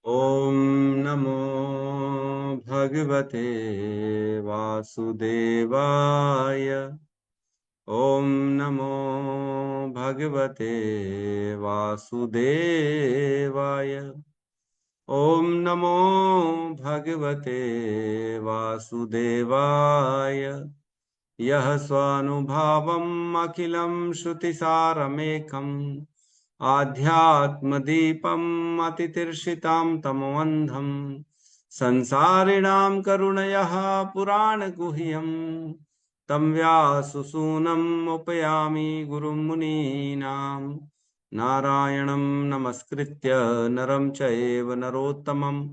ॐ नमो भगवते वासुदेवाय। ॐ नमो भगवते वासुदेवाय। ॐ नमो भगवते वासुदेवाय। यः स्वानुभावम् अखिलं श्रुतिसारमेकम् आध्यात्मदीपम् अतितीर्षितां तमोऽन्धम् संसारिणां करुणयः पुराणगुह्यम् तं व्याससूनम् उपयामि गुरुं मुनीनां। नारायणं नमस्कृत्य नरं चैव नरोत्तमं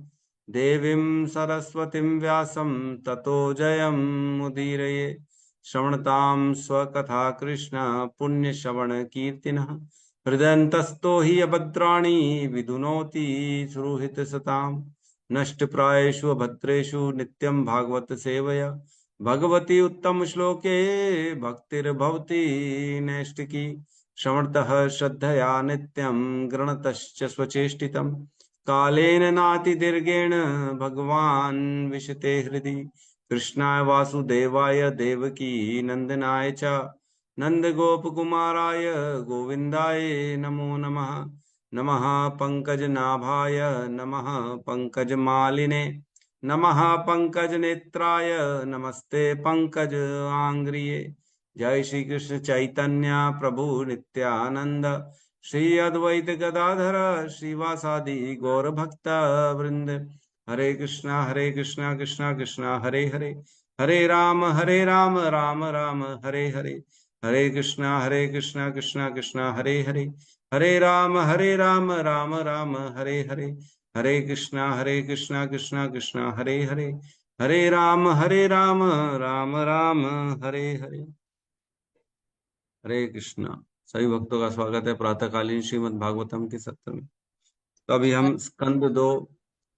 देवीं सरस्वतीं व्यासं ततो जयमुदीरये। श्रवणतां स्वकथा कृष्ण पुण्यश्रवण कीर्तिनः हृदयन्तस्तो हि अभद्राणि विधुनोति सुहृतसताम्। नष्टप्रायेषु भद्रेषु नित्यं भागवत सेवया भगवती उत्तम श्लोके भक्तिर्भवति नैष्टिकी। श्रवणतः श्रद्धया नित्यं गृणतश्च स्वचेष्टितम् कालेन नातिदीर्घेण भगवान् विशते हृदि। कृष्णाय वासुदेवाय देवकी नंदनाय च नंदगोपकुमाराय गोविन्दाय नमो नमः। नमः पंकजनाभाय नमः पंकजमालिने नमः पंकजनेत्राय नमस्ते पंकजांग्रिये। जय श्री कृष्ण चैतन्य प्रभु नित्यानंद श्री अद्वैत गदाधर श्रीवासादि गौर भक्त वृंद। हरे कृष्णा कृष्णा कृष्णा हरे हरे, हरे राम राम राम हरे हरे। हरे कृष्णा कृष्णा कृष्णा हरे हरे, हरे राम राम राम हरे हरे। हरे कृष्णा कृष्णा कृष्णा हरे हरे, हरे राम राम राम हरे हरे। हरे कृष्णा। सभी भक्तों का स्वागत है प्रातःकालीन श्रीमद् भागवतम के सत्र में। तो अभी हम स्कंद 2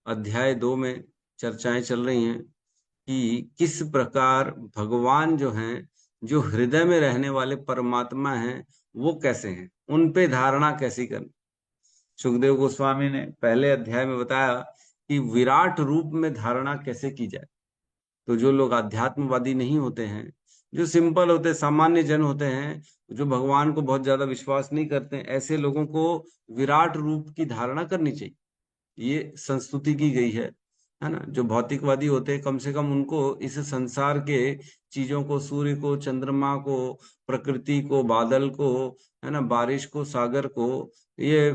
अध्याय 2 में चर्चाएं चल रही हैं कि किस प्रकार भगवान जो हैं, जो हृदय में रहने वाले परमात्मा हैं, वो कैसे हैं, उन पे धारणा कैसी करनी। सुखदेव गोस्वामी ने पहले अध्याय में बताया कि विराट रूप में धारणा कैसे की जाए। तो जो लोग अध्यात्मवादी नहीं होते हैं, जो सिंपल होते सामान्य जन होते हैं, जो भगवान को बहुत ज्यादा विश्वास नहीं करते हैं, ऐसे लोगों को विराट रूप की धारणा करनी चाहिए। ये संस्तुति की गई है ना। जो भौतिकवादी होते हैं, कम से कम उनको इस संसार के चीजों को, सूर्य को, चंद्रमा को, प्रकृति को, बादल को, है ना, बारिश को, सागर को, ये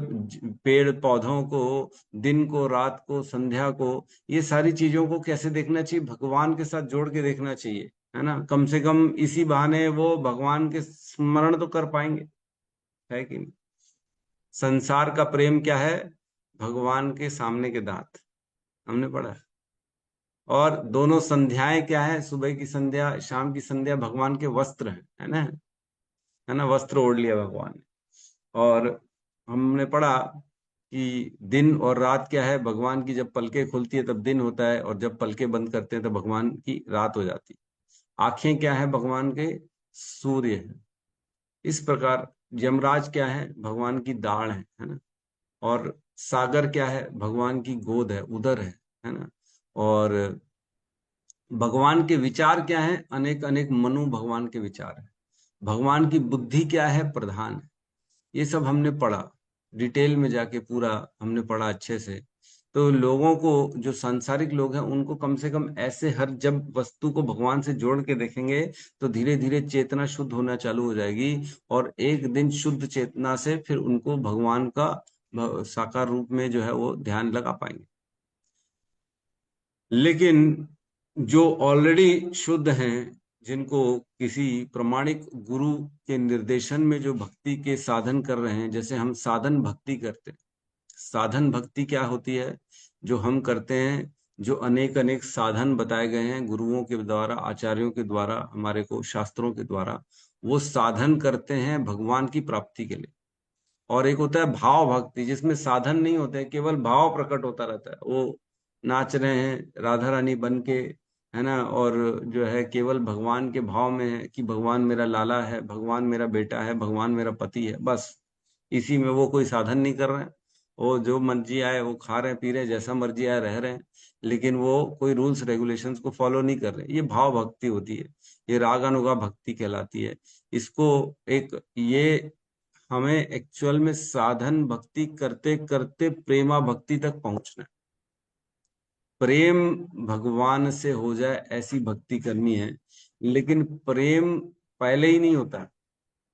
पेड़ पौधों को, दिन को, रात को, संध्या को, ये सारी चीजों को कैसे देखना चाहिए, भगवान के साथ जोड़ के देखना चाहिए, है ना। कम से कम इसी बहाने वो भगवान के स्मरण तो कर पाएंगे, है कि नहीं। संसार का प्रेम क्या है? भगवान के सामने के दांत, हमने पढ़ा है। और दोनों संध्याएं क्या है? सुबह की संध्या, शाम की संध्या भगवान के वस्त्र है ना, है ना, वस्त्र ओढ़ लिया भगवान ने। और हमने पढ़ा कि दिन और रात क्या है? भगवान की जब पलकें खुलती है तब दिन होता है, और जब पलकें बंद करते हैं तो भगवान की रात हो जाती है। आंखें क्या है भगवान के? सूर्य है। इस प्रकार यमराज क्या है? भगवान की दाढ़ है ना। और सागर क्या है? भगवान की गोद है, उदर है ना। और भगवान के विचार क्या है? अनेक अनेक मनु भगवान के विचार है। भगवान की बुद्धि क्या है? प्रधान है। ये सब हमने पढ़ा, डिटेल में जाके पूरा हमने पढ़ा अच्छे से। तो लोगों को, जो सांसारिक लोग हैं, उनको कम से कम ऐसे हर जब वस्तु को भगवान से जोड़ के देखेंगे तो धीरे धीरे चेतना शुद्ध होना चालू हो जाएगी, और एक दिन शुद्ध चेतना से फिर उनको भगवान का साकार रूप में जो है वो ध्यान लगा पाएंगे। लेकिन जो ऑलरेडी शुद्ध हैं, जिनको किसी प्रमाणिक गुरु के निर्देशन में जो भक्ति के साधन कर रहे हैं, जैसे हम साधन भक्ति करते हैं। साधन भक्ति क्या होती है? जो हम करते हैं, जो अनेक अनेक साधन बताए गए हैं गुरुओं के द्वारा, आचार्यों के द्वारा, हमारे को शास्त्रों के द्वारा, वो साधन करते हैं भगवान की प्राप्ति के लिए। और एक होता है भाव भक्ति, जिसमें साधन नहीं होते, केवल भाव प्रकट होता रहता है। वो नाच रहे हैं राधा रानी बन के, है ना, और जो है केवल भगवान के भाव में है कि भगवान मेरा लाला है, भगवान मेरा बेटा है, भगवान मेरा पति है, बस इसी में वो कोई साधन नहीं कर रहे हैं। वो जो मर्जी आए वो खा रहे हैं पी रहे हैं, जैसा मर्जी आए रह रहे हैं, लेकिन वो कोई रूल्स रेगुलेशंस को फॉलो नहीं कर रहे। ये भाव भक्ति होती है, ये राग अनुगा भक्ति कहलाती है। इसको एक ये हमें एक्चुअल में साधन भक्ति करते करते प्रेमा भक्ति तक पहुंचना है। प्रेम भगवान से हो जाए ऐसी भक्ति करनी है। लेकिन प्रेम पहले ही नहीं होता,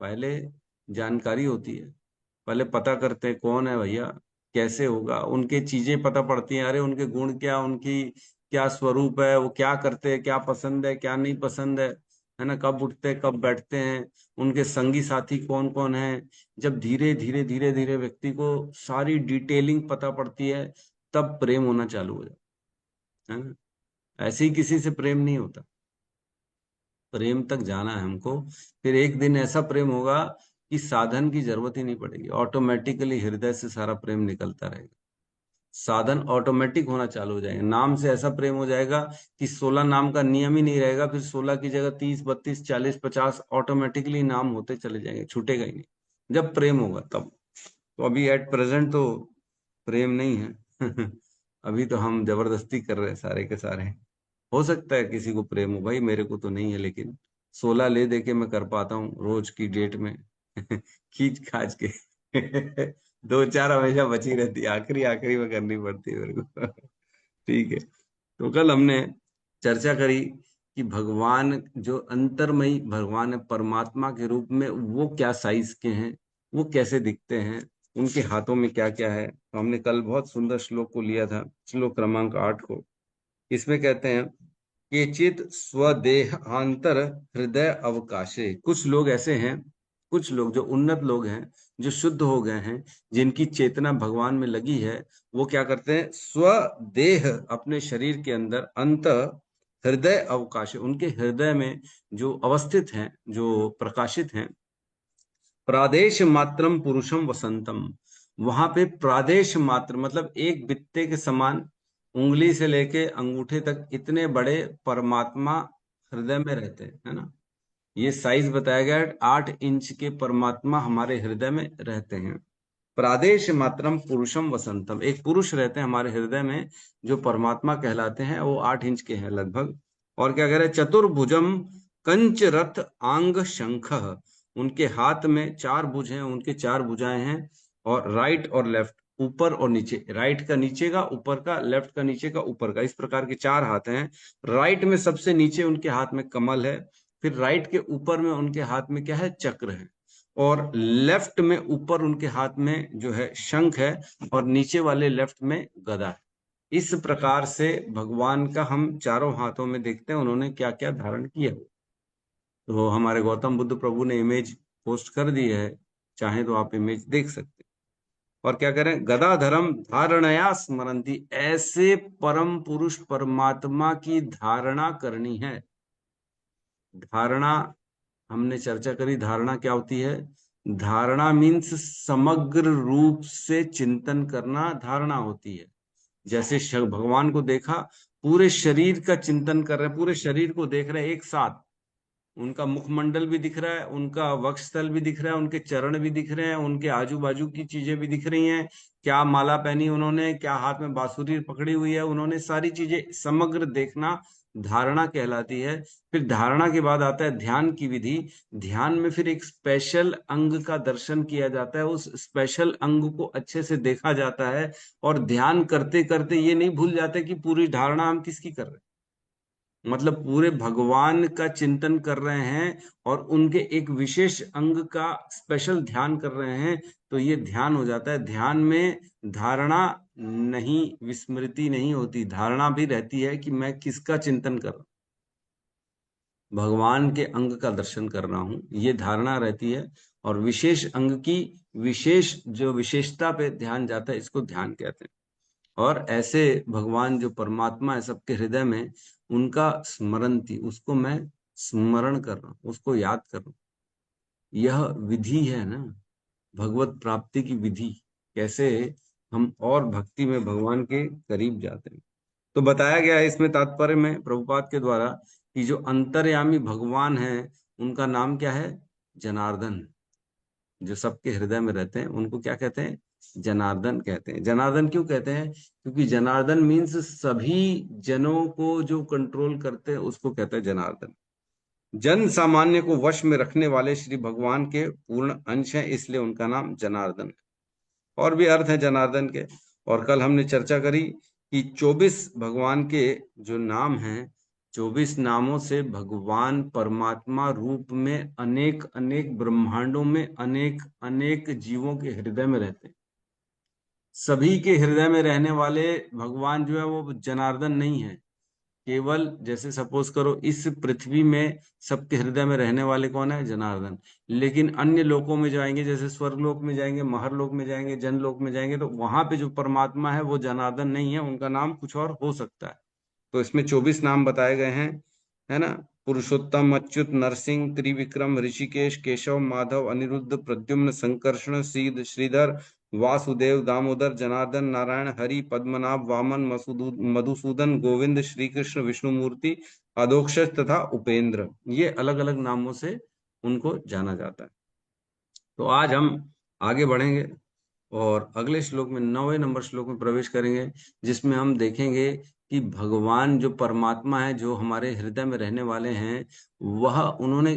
पहले जानकारी होती है। पहले पता करते हैं कौन है भैया, कैसे होगा, उनके चीजें पता पड़ती हैं, अरे उनके गुण क्या, उनकी क्या स्वरूप है, वो क्या करते हैं, क्या पसंद है क्या नहीं पसंद है ना, कब उठते हैं कब बैठते हैं, उनके संगी साथी कौन कौन है। जब धीरे धीरे धीरे धीरे व्यक्ति को सारी डिटेलिंग पता पड़ती है, तब प्रेम होना चालू हो जाता है ना। ऐसे ही किसी से प्रेम नहीं होता, प्रेम तक जाना है हमको। फिर एक दिन ऐसा प्रेम होगा कि साधन की जरूरत ही नहीं पड़ेगी, ऑटोमेटिकली हृदय से सारा प्रेम निकलता रहेगा। साधन ऑटोमेटिक होना चालू हो जाएगा, नाम से ऐसा प्रेम हो जाएगा कि 16 नाम का नियम ही नहीं रहेगा, फिर 16 की जगह 30 32 40 50 ऑटोमेटिकली नाम होते चले जाएंगे, छूटेगा ही नहीं जब प्रेम होगा तब। तो अभी एट प्रेजेंट तो प्रेम नहीं है अभी तो हम जबरदस्ती कर रहे हैं सारे के सारे। हो सकता है किसी को प्रेम हो भाई, मेरे को तो नहीं है, लेकिन 16 ले दे के मैं कर पाता हूँ रोज की डेट में खींच खाच के दो चार हमेशा बची रहती है, आखिरी आखिरी में करनी पड़ती है मेरे को ठीक है। तो कल हमने चर्चा करी कि भगवान जो अंतर्मयी भगवान है परमात्मा के रूप में, वो क्या साइज के हैं, वो कैसे दिखते हैं, उनके हाथों में क्या क्या है। तो हमने कल बहुत सुंदर श्लोक को लिया था, श्लोक क्रमांक 8 को। इसमें कहते हैं केचित स्वदेहांतर हृदय अवकाशे। कुछ लोग ऐसे हैं, कुछ लोग जो उन्नत लोग हैं, जो शुद्ध हो गए हैं, जिनकी चेतना भगवान में लगी है, वो क्या करते हैं, स्वदेह अपने शरीर के अंदर, अंत हृदय अवकाश, उनके हृदय में जो अवस्थित हैं, जो प्रकाशित हैं, प्रादेश मात्रम पुरुषम वसंतम। वहां पे प्रादेश मात्र मतलब एक बित्ते के समान, उंगली से लेके अंगूठे तक इतने बड़े परमात्मा हृदय में रहते हैं, है ना। ये साइज बताया गया है, 8 इंच के परमात्मा हमारे हृदय में रहते हैं। प्रादेश मात्रम पुरुषम वसंतम, एक पुरुष रहते हैं हमारे हृदय में जो परमात्मा कहलाते हैं, वो 8 इंच के हैं लगभग। और क्या कह रहे हैं, चतुर्भुजम कंच रथ आंग शंख। उनके हाथ में 4 भुज हैं, उनके 4 भुजाएं हैं, और राइट और लेफ्ट, ऊपर और नीचे, राइट का नीचे का ऊपर का, लेफ्ट का नीचे का ऊपर का, इस प्रकार के 4 हाथ हैं। राइट में सबसे नीचे उनके हाथ में कमल है, फिर राइट के ऊपर में उनके हाथ में क्या है, चक्र है, और लेफ्ट में ऊपर उनके हाथ में जो है शंख है, और नीचे वाले लेफ्ट में गदा है। इस प्रकार से भगवान का हम चारों हाथों में देखते हैं उन्होंने क्या क्या धारण किया। तो हमारे गौतम बुद्ध प्रभु ने इमेज पोस्ट कर दी है, चाहे तो आप इमेज देख सकते हैं। और क्या करें, गदाधरम धारणया स्मरंती, ऐसे परम पुरुष परमात्मा की धारणा करनी है। धारणा हमने चर्चा करी, धारणा क्या होती है। धारणा मीन्स समग्र रूप से चिंतन करना धारणा होती है। जैसे भगवान को देखा, पूरे शरीर का चिंतन कर रहे हैं, पूरे शरीर को देख रहे हैं एक साथ, उनका मुखमंडल भी दिख रहा है, उनका वक्षस्थल भी दिख रहा है, उनके चरण भी दिख रहे हैं, उनके आजू बाजू की चीजें भी दिख रही हैं, क्या माला पहनी उन्होंने, क्या हाथ में बांसुरी पकड़ी हुई है उन्होंने, सारी चीजें समग्र देखना धारणा कहलाती है। फिर धारणा के बाद आता है ध्यान की विधि। ध्यान में फिर एक स्पेशल अंग का दर्शन किया जाता है, उस स्पेशल अंग को अच्छे से देखा जाता है, और ध्यान करते करते ये नहीं भूल जाते कि पूरी धारणा हम किसकी कर रहे हैं, मतलब पूरे भगवान का चिंतन कर रहे हैं और उनके एक विशेष अंग का स्पेशल ध्यान कर रहे हैं, तो ये ध्यान हो जाता है। ध्यान में धारणा नहीं, विस्मृति नहीं होती, धारणा भी रहती है कि मैं किसका चिंतन कर रहा हूं, भगवान के अंग का दर्शन कर रहा हूं, ये धारणा रहती है। और विशेष अंग की विशेष जो विशेषता पे ध्यान जाता है, इसको ध्यान कहते हैं। और ऐसे भगवान जो परमात्मा है सबके हृदय में, उनका स्मरण थी, उसको मैं स्मरण कर रहा हूँ, उसको याद कर रहा हूँ। यह विधि है ना, भगवत प्राप्ति की विधि, कैसे हम और भक्ति में भगवान के करीब जाते हैं। तो बताया गया है इसमें तात्पर्य में प्रभुपाद के द्वारा कि जो अंतर्यामी भगवान है, उनका नाम क्या है, जनार्दन। जो सबके हृदय में रहते हैं उनको क्या कहते हैं, जनार्दन कहते हैं। जनार्दन क्यों कहते हैं? क्योंकि जनार्दन मीन्स सभी जनों को जो कंट्रोल करते हैं उसको कहते हैं जनार्दन। जन सामान्य को वश में रखने वाले श्री भगवान के पूर्ण अंश हैं, इसलिए उनका नाम जनार्दन है। और भी अर्थ है जनार्दन के। और कल हमने चर्चा करी कि 24 भगवान के जो नाम हैं, 24 नामों से भगवान परमात्मा रूप में अनेक अनेक ब्रह्मांडों में अनेक अनेक जीवों के हृदय में रहते हैं। सभी के हृदय में रहने वाले भगवान जो है वो जनार्दन नहीं है। केवल जैसे सपोज करो इस पृथ्वी में सबके हृदय में रहने वाले कौन है? जनार्दन। लेकिन अन्य लोकों में जाएंगे, जैसे स्वर्गलोक में जाएंगे, महरलोक में जाएंगे, जनलोक में जाएंगे, तो वहां पे जो परमात्मा है वो जनार्दन नहीं है, उनका नाम कुछ और हो सकता है। तो इसमें 24 नाम बताए गए हैं, है ना। पुरुषोत्तम, अच्युत, नरसिंह, त्रिविक्रम, ऋषिकेश, केशव, माधव, अनिरुद्ध, प्रद्युम्न, संकर्षण, सीध, श्रीधर, वासुदेव, दामोदर, जनार्दन, नारायण, हरि, पद्मनाभ, वामन, मधुसूदन, गोविंद, श्री कृष्ण, विष्णुमूर्ति, अधोक्षज तथा उपेंद्र, ये अलग अलग नामों से उनको जाना जाता है। तो आज हम आगे बढ़ेंगे और अगले श्लोक में 9वें नंबर श्लोक में प्रवेश करेंगे, जिसमें हम देखेंगे कि भगवान जो परमात्मा है, जो हमारे हृदय में रहने वाले हैं,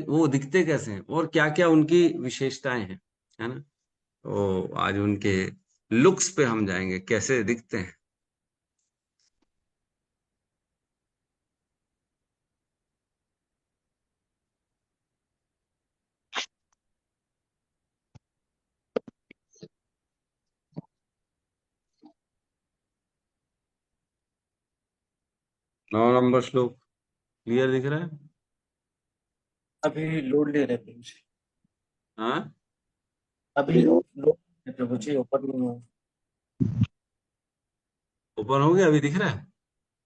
वो दिखते कैसे हैं और क्या क्या उनकी विशेषताएं हैं, है ना। तो आज उनके लुक्स पे हम जाएंगे, कैसे दिखते हैं। नौ नंबर श्लोक क्लियर दिख रहा है? अभी लोड ले रहे प्रभु जी। हाँ, अभी लोड ले प्रभु जी, ओपन नहीं हुआ। ओपन हो गया? अभी दिख रहा है?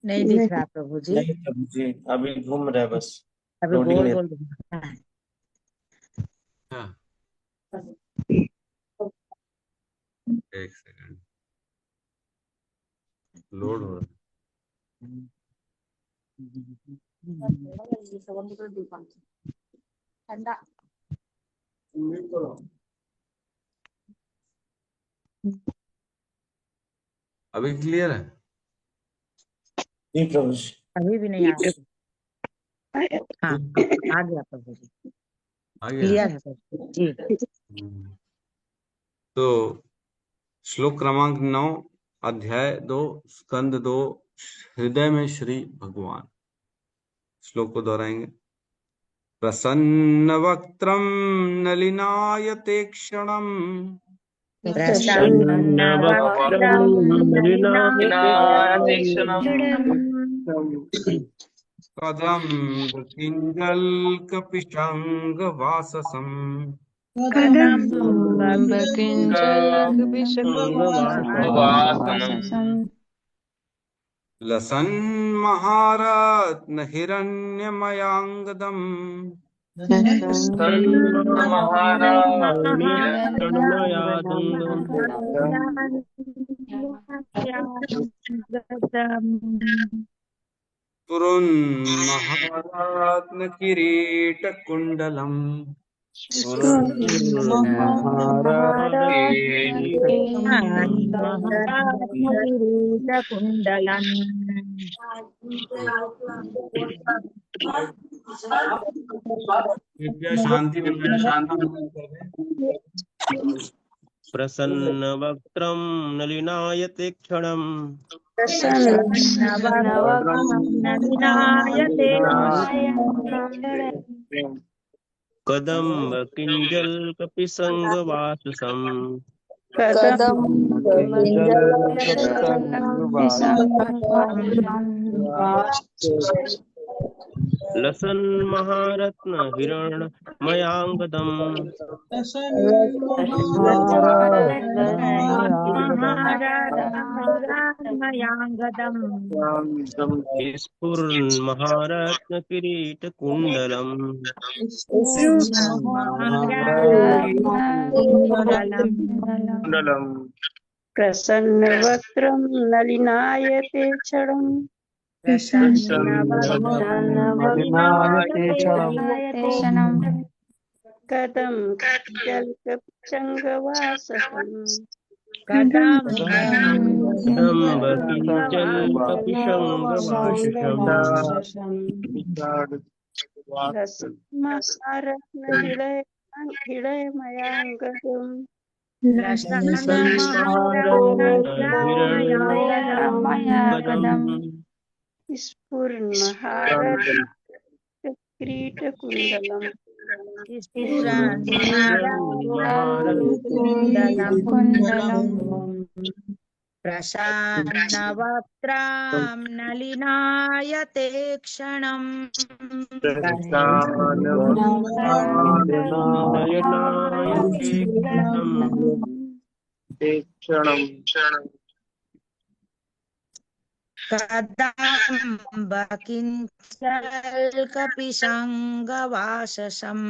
नहीं दिख रहा प्रभु जी, नहीं प्रभु जी, अभी घूम रहा है बस, अभी लोडिंग गोल ले गोल घूम रहा है। हाँ, एक सेकंड, लोड हो रहा है। ठंडा अभी क्लियर है? जी प्रभु जी। अभी भी नहीं आ रहा। हाँ आ गया प्रभु जी, आ गया? क्लियर है प्रभु जी। तो श्लोक क्रमांक 9, अध्याय 2, स्कंद 2, हृदय में श्री भगवान। श्लोक को दोहराएंगे। प्रसन्न वक्त्रम नलिनायते क्षणम, प्रसन्न वक्त्रं नलिनायते कदम्ब किंजल कपिशंग वाससम, लसन महारत्न हिरण्यमयांगदम, पुरुन महारत्न किरीट कुंडलम, कुंडलम। कृपया शांति बनाए। प्रसन्न वक्त्रं नलिनायते क्षणम्, कदम्ब किञ्जल्कपिसङ्गवाससम्, लसन्महारत्न हिरण्मयाङ्गदम्, स्फुरन्महारत्न किरीटकुण्डलम्, प्रसन्न वक्त्रं नलिनायते क्षणम्, कदं जल्कपिशङ्गवाससम्, कदम्बकिञ्चल्कपिशङ्गवाशसम् रसमहारत्नहिळयमयाङ्गदम् लसन्महारत्नहिरण्मयाङ्गदम् स्फुरन्महारत्नकिरीटकुण्डलम् स्फुरन्महारत्नकुण्डलम् प्रसन्नवक्त्रां नलिनायते क्षणम् नयनायते क्षणम् कदम्बकिञ्चल्कपिशङ्गवाससम्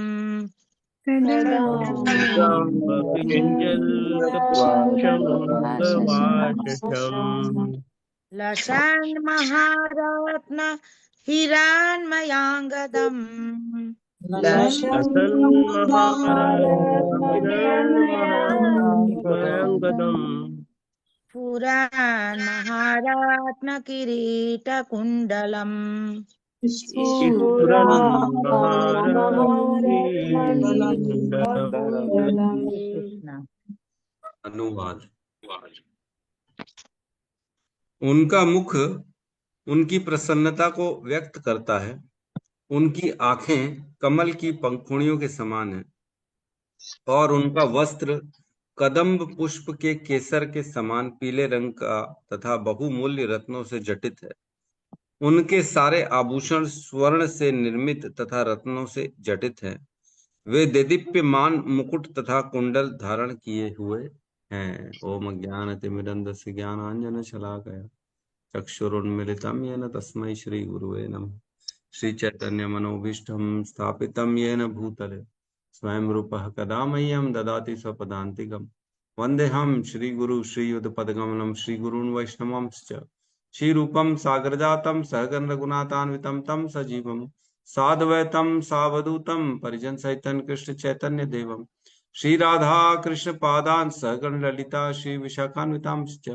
कदम्बकिञ्जल्कपिशङ्गवाशसम् लसन्महारत्नहिरण्मयाङ्गदम् लसन्महारत्नहिरण्मयाङ्गदम् पुरान्महारत्नकिरीटकुण्डलम् स्फुरन्महारत्नकिरीटकुण्डलम् अनुवाद। उनका मुख उनकी प्रसन्नता को व्यक्त करता है। उनकी आंखें कमल की पंखुड़ियों के समान हैं और उनका वस्त्र कदम्ब पुष्प के केसर के समान पीले रंग का तथा बहुमूल्य रत्नों से जटित है। उनके सारे आभूषण स्वर्ण से निर्मित तथा रत्नों से जटित हैं। वे देदीप्यमान मुकुट तथा कुंडल धारण किए हुए हैं। ओम ज्ञानतिमिरन्धस्य ज्ञानाञ्जनशलाकया चक्षुरुन्मीलितं येन तस्मै श्री गुरुवे नमः। श्री चैतन्य मनोभीष्टं स्थापितं येन भूतले स्वयं रूपः कदा मह्यं ददाति स्वपदान्तिकम्। वन्देऽहं श्रीगुरु श्रीयुतपदकमलं श्रीगुरून् वैष्णवांश्च श्रीरूपं सागरजातं सहगण रघुनाथान्वितं तं सजीवं साद्वैतं सावधूतं परिजन सहितं कृष्ण चैतन्य देवं श्री राधा कृष्ण पादान् सहगण ललिता श्री विशाखान्वितांश्च।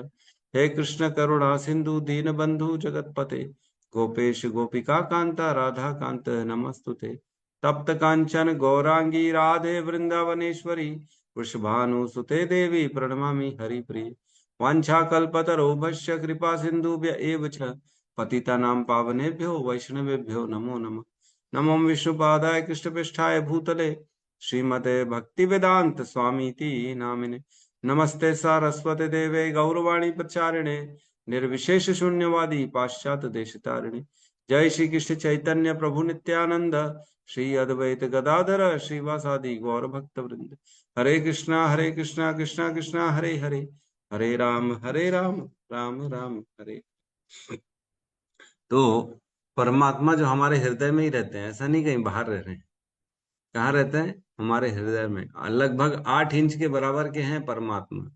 हे कृष्ण करुणा सिंधु दीनबंधु जगतपते गोपेश गोपिका कांता राधा कांत नमस्तुते। तप्त कांचन गौरांगी राधे वृंदावनेश्वरी वृषभानुसुते देवी प्रणमामि हरिप्रिय। वाञ्छाकल्पतरुभ्यश्च कृपा सिन्धुभ्य एव च पतितानां पावनेभ्यो वैष्णवेभ्यो नमो नमः। नमो विष्णुपादाय कृष्णपृष्ठाय भूतले श्रीमते भक्तिवेदांत स्वामीति नामिने। नमस्ते सारस्वते देवे गौरवाणी प्रचारिणे निर्विशेष शून्यवादी पाश्चात्य देशतारिणे। जय श्री कृष्ण चैतन्य प्रभु नित्यानंद श्री अद्वैत गदाधर श्रीवासादि गौर भक्त वृंद। हरे कृष्णा कृष्णा कृष्णा हरे हरे हरे राम राम राम हरे। तो परमात्मा जो हमारे हृदय में ही रहते हैं, ऐसा नहीं कहीं बाहर रह रहे हैं। कहाँ रहते हैं? हमारे हृदय में। लगभग 8 इंच के बराबर के हैं परमात्मा।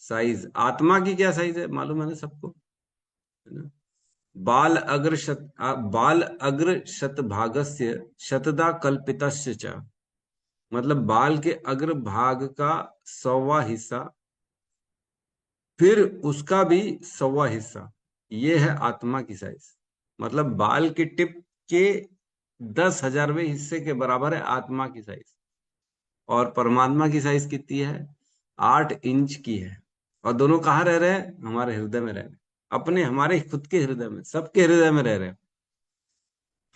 साइज आत्मा की क्या साइज है मालूम है ना सबको, है ना? बाल अग्र शत भागस्य शतदा कल्पितस्य च, मतलब बाल के अग्र भाग का 100वां हिस्सा फिर उसका भी 100वां हिस्सा, ये है आत्मा की साइज। मतलब बाल के टिप के 10,000वें हिस्से के बराबर है आत्मा की साइज। और परमात्मा की साइज कितनी है? 8 इंच की है। और दोनों कहाँ रह रहे हैं? हमारे हृदय में रह रहे हैं, अपने हमारे खुद के हृदय में, सबके हृदय में रह रहे हैं।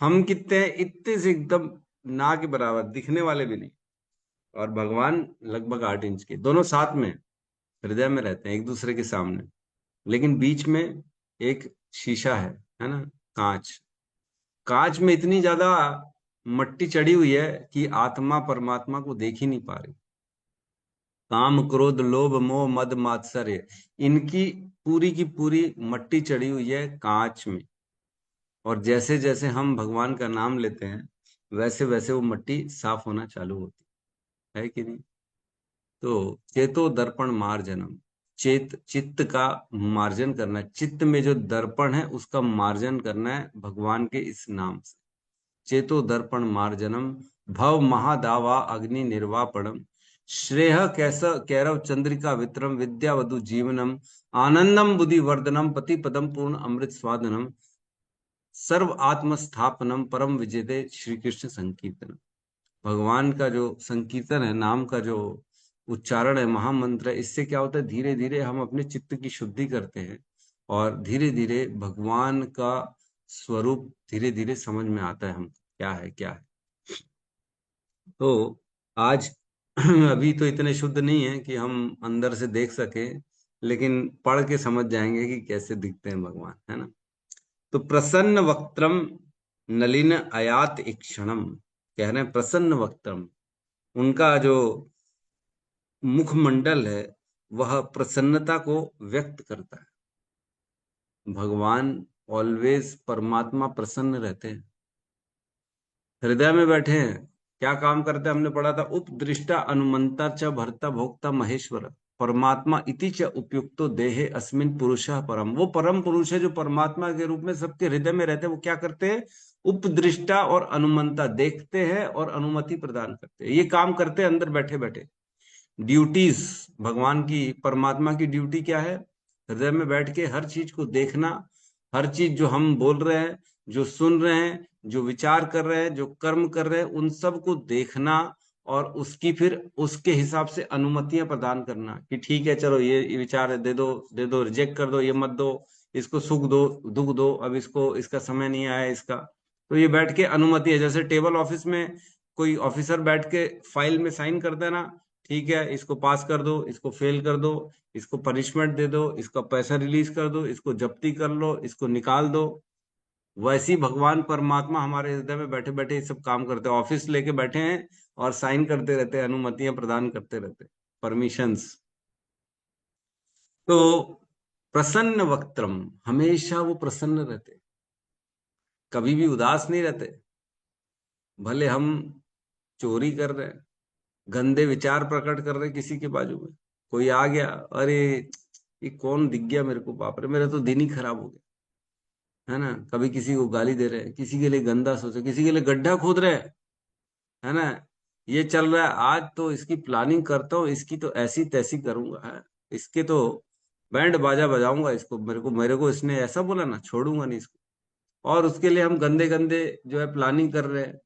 हम कितने हैं? इतने से एकदम ना के बराबर, दिखने वाले भी नहीं। और भगवान लगभग 8 इंच के, दोनों साथ में हृदय में रहते हैं एक दूसरे के सामने। लेकिन बीच में एक शीशा है ना, कांच। कांच में इतनी ज्यादा मट्टी चढ़ी हुई है कि आत्मा परमात्मा को देख ही नहीं पा रही। काम क्रोध लोभ मोह मद मात्सर्य, इनकी पूरी की पूरी मट्टी चढ़ी हुई है कांच में। और जैसे जैसे हम भगवान का नाम लेते हैं वैसे वैसे वो मट्टी साफ होना चालू होती है कि नहीं? तो चेतो दर्पण मार्जनम, चित्त का मार्जन करना है। चित्त में जो दर्पण है उसका मार्जन करना है भगवान के इस नाम से। चेतो दर्पण मार्जनम भव महादावा अग्नि निर्वापणम श्रेय कैस कैरव चंद्रिका वित्रम विद्यावधु जीवनम आनंदम बुद्धि वर्धनम पति पदम पूर्ण अमृत स्वादनम सर्व आत्म स्थापनम परम विजयते श्री कृष्ण संकीर्तन। भगवान का जो संकीर्तन है, नाम का जो उच्चारण है, महामंत्र है, इससे क्या होता है, धीरे धीरे हम अपने चित्त की शुद्धि करते हैं और धीरे धीरे भगवान का स्वरूप धीरे धीरे समझ में आता है हमको क्या है क्या है। तो आज अभी तो इतने शुद्ध नहीं है कि हम अंदर से देख सके, लेकिन पढ़ के समझ जाएंगे कि कैसे दिखते हैं भगवान, है ना। तो प्रसन्न वक्त्रम नलिन आयात इक्षणम, कह रहे हैं प्रसन्न वक्त्रम, उनका जो मुखमंडल है वह प्रसन्नता को व्यक्त करता है। भगवान ऑलवेज, परमात्मा प्रसन्न रहते हैं, हृदय में बैठे हैं। क्या काम करते हैं हमने पढ़ा था, उपदृष्टा अनुमंता च भर्ता भोक्ता महेश्वर परमात्मा इति च उपयुक्तो देहे अस्मिन पुरुषः परम। वो परम पुरुष है जो परमात्मा के रूप में सबके हृदय में रहते हैं। वो क्या करते हैं, उपदृष्टा और अनुमंता, देखते हैं और अनुमति प्रदान करते हैं। ये काम करते हैं अंदर बैठे बैठे। ड्यूटीज भगवान की, परमात्मा की ड्यूटी क्या है, हृदय में बैठ के हर चीज को देखना, हर चीज जो हम बोल रहे हैं, जो सुन रहे हैं, जो विचार कर रहे हैं, जो कर्म कर रहे हैं, उन सब को देखना और उसकी फिर उसके हिसाब से अनुमतियां प्रदान करना कि ठीक है, चलो ये विचार है, दे दो, रिजेक्ट कर दो, ये मत दो, इसको सुख दो, दुख दो, अब इसको, इसका समय नहीं आया इसका। तो ये बैठ के अनुमति है। जैसे टेबल ऑफिस में कोई ऑफिसर बैठ के फाइल में साइन करता है ना, ठीक है, इसको पास कर दो, इसको फेल कर दो, इसको पनिशमेंट दे दो, इसका पैसा रिलीज कर दो, इसको जब्ती कर लो, इसको निकाल दो। वैसी भगवान परमात्मा हमारे हृदय में बैठे बैठे ये सब काम करते हैं। ऑफिस लेके बैठे हैं और साइन करते रहते हैं, अनुमतियां प्रदान करते रहते हैं, परमिशंस। तो प्रसन्न वक्त्रम, हमेशा वो प्रसन्न रहते, कभी भी उदास नहीं रहते। भले हम चोरी कर रहे हैं, गंदे विचार प्रकट कर रहे हैं किसी के बाजू में, कोई आ गया, अरे ये कौन दिख गया मेरे को, बाप रे मेरा तो दिन ही खराब हो गया, है ना। कभी किसी को गाली दे रहे हैं, किसी के लिए गंदा सोचे, किसी के लिए गड्ढा खोद रहे हैं, है ना। ये चल रहा है, आज तो इसकी प्लानिंग करता हूँ, इसकी तो ऐसी तैसी करूंगा, है, इसके तो बैंड बाजा बजाऊंगा, इसको मेरे को इसने ऐसा बोला ना, छोड़ूंगा नहीं इसको। और उसके लिए हम गंदे गंदे जो है प्लानिंग कर रहे हैं,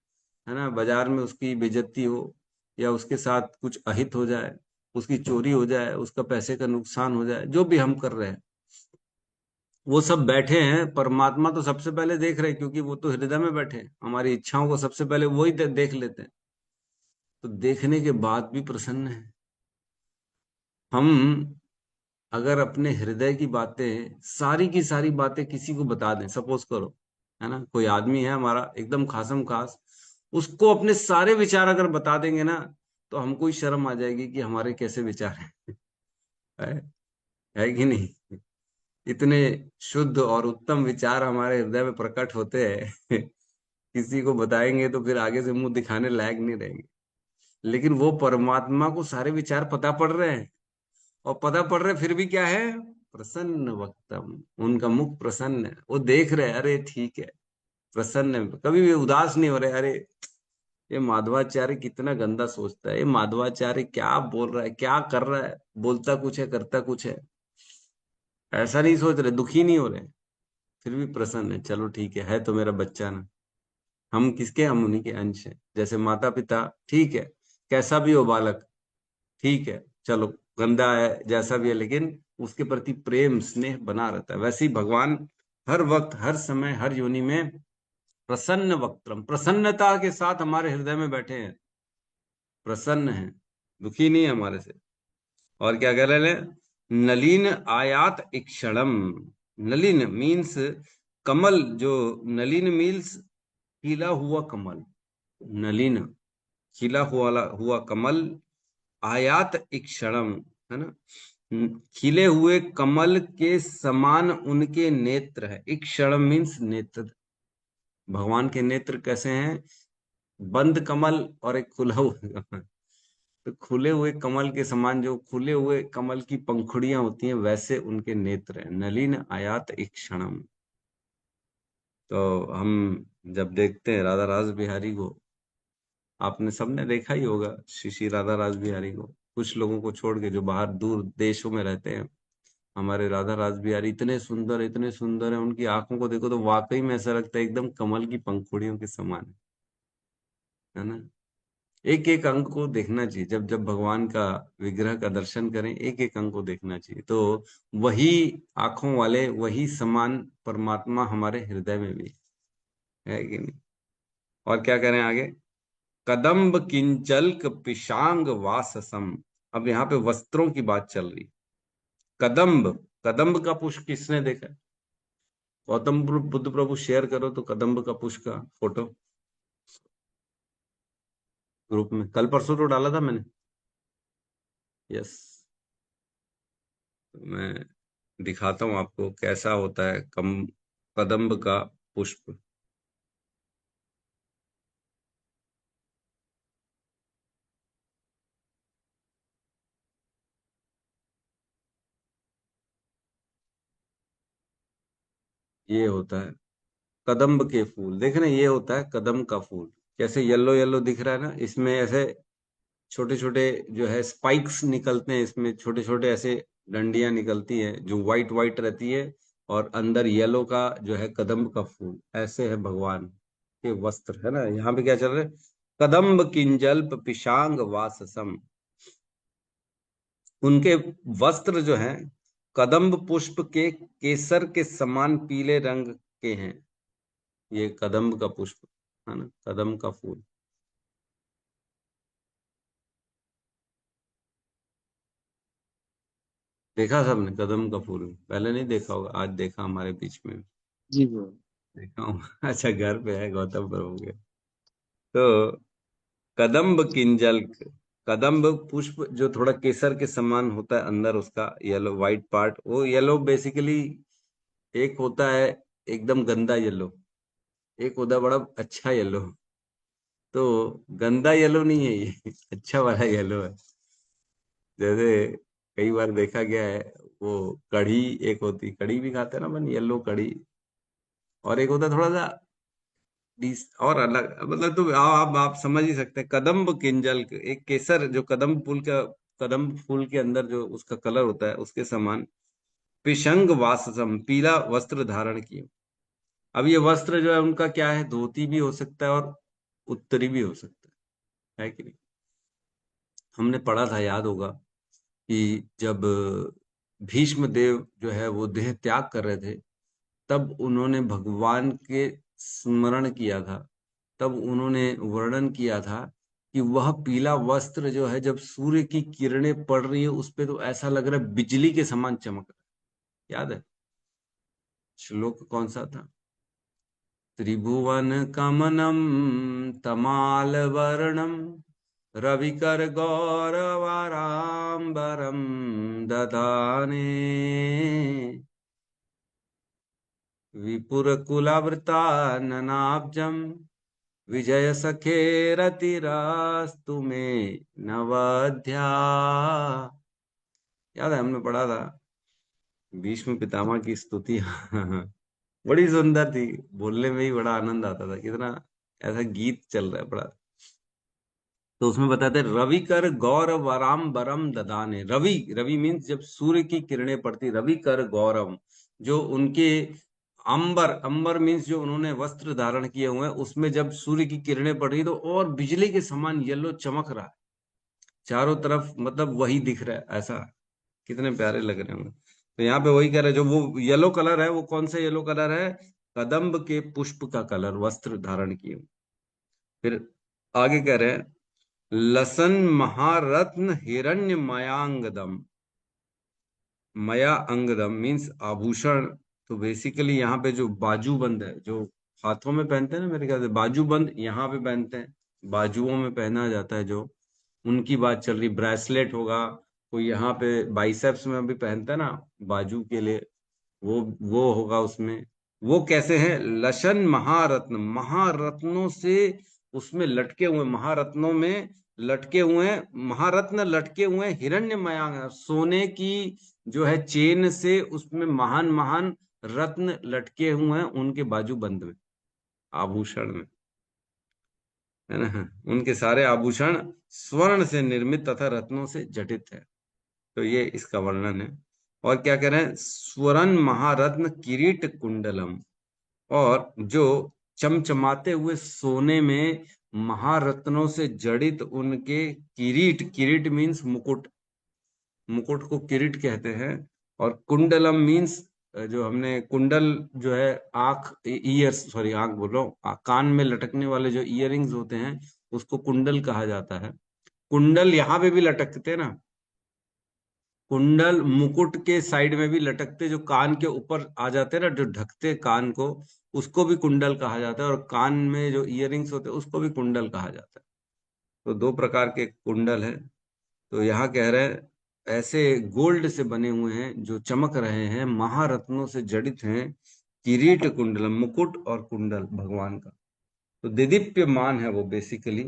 है ना। बाजार में उसकी बेइज्जती हो, या उसके साथ कुछ अहित हो जाए, उसकी चोरी हो जाए, उसका पैसे का नुकसान हो जाए, जो भी हम कर रहे हैं, वो सब बैठे हैं। परमात्मा तो सबसे पहले देख रहे हैं, क्योंकि वो तो हृदय में बैठे हैं, हमारी इच्छाओं को सबसे पहले वही देख लेते हैं। तो देखने के बाद भी प्रसन्न है। हम अगर अपने हृदय की बातें, सारी की सारी बातें किसी को बता दें, सपोज करो, है ना, कोई आदमी है हमारा एकदम खासम खास, उसको अपने सारे विचार अगर बता देंगे ना, तो हमको ही शर्म आ जाएगी कि हमारे कैसे विचार हैं। है, है कि नहीं। इतने शुद्ध और उत्तम विचार हमारे हृदय में प्रकट होते हैं किसी को बताएंगे तो फिर आगे से मुंह दिखाने लायक नहीं रहेंगे। लेकिन वो परमात्मा को सारे विचार पता पड़ रहे हैं, और पता पड़ रहे फिर भी क्या है, प्रसन्न वक्तम, उनका मुख प्रसन्न है, वो देख रहे हैं, अरे ठीक है, प्रसन्न है, कभी भी उदास नहीं हो रहे। अरे ये माधवाचार्य कितना गंदा सोचता है, ये माधवाचार्य क्या बोल रहा है, क्या कर रहा है, बोलता कुछ है करता कुछ है, ऐसा नहीं सोच रहे, दुखी नहीं हो रहे, फिर भी प्रसन्न है। चलो ठीक है तो मेरा बच्चा ना, हम किसके, हम उन्हीं के अंश हैं। जैसे माता पिता, ठीक है, कैसा भी हो बालक, ठीक है, चलो गंदा है जैसा भी है, लेकिन उसके प्रति प्रेम स्नेह बना रहता है। वैसे ही भगवान हर वक्त, हर समय, हर योनि में प्रसन्न वक्त्रम, प्रसन्नता के साथ हमारे हृदय में बैठे हैं, प्रसन्न है, दुखी नहीं है हमारे से। और क्या कह रहे हैं, नलीन आयात इक्षणम। नलिन मीन्स कमल, जो नलिन मीन्स खिला हुआ कमल, नलिन खिला हुआ कमल, आयात इक्षणम, है ना। खिले हुए कमल के समान उनके नेत्र है। इक्षणम मीन्स नेत्र। भगवान के नेत्र कैसे हैं, बंद कमल और एक खुला हुआ कमल। तो खुले हुए कमल के समान, जो खुले हुए कमल की पंखुड़ियां होती हैं, वैसे उनके नेत्र हैं। नलिन आयात इक्षणम। तो हम जब देखते हैं राधा रास बिहारी को, आपने सबने देखा ही होगा श्री श्री राधा रास बिहारी को, कुछ लोगों को छोड़ के जो बाहर दूर देशों में रहते हैं। हमारे राधा रास बिहारी इतने सुंदर है, उनकी आंखों को देखो तो वाकई में ऐसा लगता है एकदम कमल की पंखुड़ियों के समान है ना। एक एक अंग को देखना चाहिए, जब जब भगवान का विग्रह का दर्शन करें एक एक अंग को देखना चाहिए, तो वही आंखों वाले वही समान परमात्मा हमारे हृदय में भी है कि नहीं। और क्या करें आगे, कदम्ब किंचल्क पिशांग वाससम। अब यहाँ पे वस्त्रों की बात चल रही। कदम्ब, कदम्ब का पुष्प किसने देखा है? गौतम बुद्ध प्रभु शेयर करो तो कदम्ब का पुष्प का फोटो ग्रुप में, कल परसों तो डाला था मैंने। यस, मैं दिखाता हूं आपको कैसा होता है कदम्ब का पुष्प। ये होता है कदम्ब के फूल, देख रहे हैं, ये होता है कदम्ब का फूल। कैसे येलो येलो दिख रहा है ना, इसमें ऐसे छोटे छोटे जो है स्पाइक्स निकलते हैं, इसमें छोटे छोटे ऐसे डंडियां निकलती है जो व्हाइट व्हाइट रहती है, और अंदर येलो का जो है कदम्ब का फूल। ऐसे है भगवान के वस्त्र, है ना। यहाँ पे क्या चल रहा है, कदम्ब किंजल्प पिशांग वाससम। उनके वस्त्र जो हैं कदम्ब पुष्प के केसर के समान पीले रंग के हैं। ये कदम्ब का पुष्प है ना, कदम्ब का फूल। देखा सबने कदम्ब का फूल? पहले नहीं देखा होगा, आज देखा हमारे बीच में। जी वो देखा हूँ। अच्छा, घर पे है गौतम प्रभु के। तो कदम्ब किंजल, कदम्ब पुष्प जो थोड़ा केसर के समान होता है अंदर, उसका येलो व्हाइट पार्ट, वो येलो बेसिकली एक होता है एकदम गंदा येलो, एक होता है बड़ा अच्छा येलो। तो गंदा येलो नहीं है ये, अच्छा वाला येलो है। जैसे कई बार देखा गया है, वो कढ़ी, एक होती कढ़ी भी खाते हैं ना अपन, येलो कढ़ी, और एक होता है थोड़ा सा और अलग, मतलब तो आप समझ ही सकते हैं। कदम्ब किंजल, एक केसर जो कदम्ब फूल का, कदम्ब फूल के अंदर जो उसका कलर होता है उसके समान। पिशंग वाससम, पीला वस्त्र धारण किए। अब ये वस्त्र जो है उनका क्या है, धोती भी हो सकता है और उत्तरी भी हो सकता है कि नहीं। हमने पढ़ा था, याद होगा, कि जब भीष्म देव जो है वो देह त्याग कर रहे थे, तब उन्होंने भगवान के स्मरण किया था, तब उन्होंने वर्णन किया था कि वह पीला वस्त्र जो है जब सूर्य की किरणें पड़ रही है उस पे तो ऐसा लग रहा है बिजली के समान चमक रहा है। याद है श्लोक कौन सा था? त्रिभुवन कमनम तमाल वर्णम रविकर गौरवारांबरम दधाने विपुर कुलावृता ननाब्जम विजय सखे रतिरास्तु में नवध्या। याद है हमने पढ़ा था भीष्म पितामह की स्तुति। बड़ी सुंदर थी, बोलने में ही बड़ा आनंद आता था, कितना ऐसा गीत चल रहा है बड़ा। तो उसमें बताते हैं रवि कर गौरव वराम बरम ददाने। रवि, रवि मीन्स जब सूर्य की किरणें पड़ती, रवि कर गौरव, जो उनके अंबर, अंबर मीन्स जो उन्होंने वस्त्र धारण किए हुए हैं उसमें जब सूर्य की किरणें पड़ रही तो और बिजली के समान येलो चमक रहा है चारों तरफ, मतलब वही दिख रहा है ऐसा। कितने प्यारे लग रहे होंगे। तो यहाँ पे वही कह रहे हैं, जो वो येलो कलर है वो कौन सा येलो कलर है, कदम्ब के पुष्प का कलर, वस्त्र धारण किए। फिर आगे कह रहे हैं लसन महारत्न हिरण्य मयांगदम। मया अंगदम मीन्स आभूषण। तो बेसिकली यहाँ पे जो बाजूबंद है, जो हाथों में पहनते हैं ना, मेरे ख्याल से बाजूबंद यहाँ पे पहनते हैं, बाजुओं में पहना जाता है जो, उनकी बात चल रही। ब्रेसलेट होगा, कोई यहाँ पे बाइसेप्स में भी पहनता है ना बाजू के लिए, वो होगा उसमें। वो कैसे हैं, लशन महारत्न, महारत्नों से उसमें लटके हुए, महारत्नों में लटके हुए हैं, महारत्न लटके हुए हैं, हिरण्यमय, सोने की जो है चेन से उसमें महान महान रत्न लटके हुए हैं उनके बाजू बंद में, आभूषण में। है ना। उनके सारे आभूषण स्वर्ण से निर्मित तथा रत्नों से जटित है। तो ये इसका वर्णन है। और क्या कह रहे हैं, स्वर्ण महारत्न किरीट कुंडलम, और जो चमचमाते हुए सोने में महारत्नों से जड़ित उनके किरीट, किरीट मीन्स मुकुट, मुकुट को किरीट कहते हैं। और कुंडलम मीन्स जो हमने कुंडल जो है आंख, ईयर्स, सॉरी आंख बोल रहा हूँ, कान में लटकने वाले जो इयररिंग्स होते हैं उसको कुंडल कहा जाता है। कुंडल यहाँ पे भी लटकते हैं ना, कुंडल मुकुट के साइड में भी लटकते, जो कान के ऊपर आ जाते हैं ना, जो ढकते कान को, उसको भी कुंडल कहा जाता है। और कान में जो इयररिंग्स होते हैं उसको भी कुंडल कहा जाता है। तो दो प्रकार के कुंडल है। तो यहाँ कह रहे हैं ऐसे गोल्ड से बने हुए हैं जो चमक रहे हैं, महारत्नों से जड़ित हैं, किरीट कुंडल, मुकुट और कुंडल भगवान का। तो दिदीप्यमान है वो बेसिकली।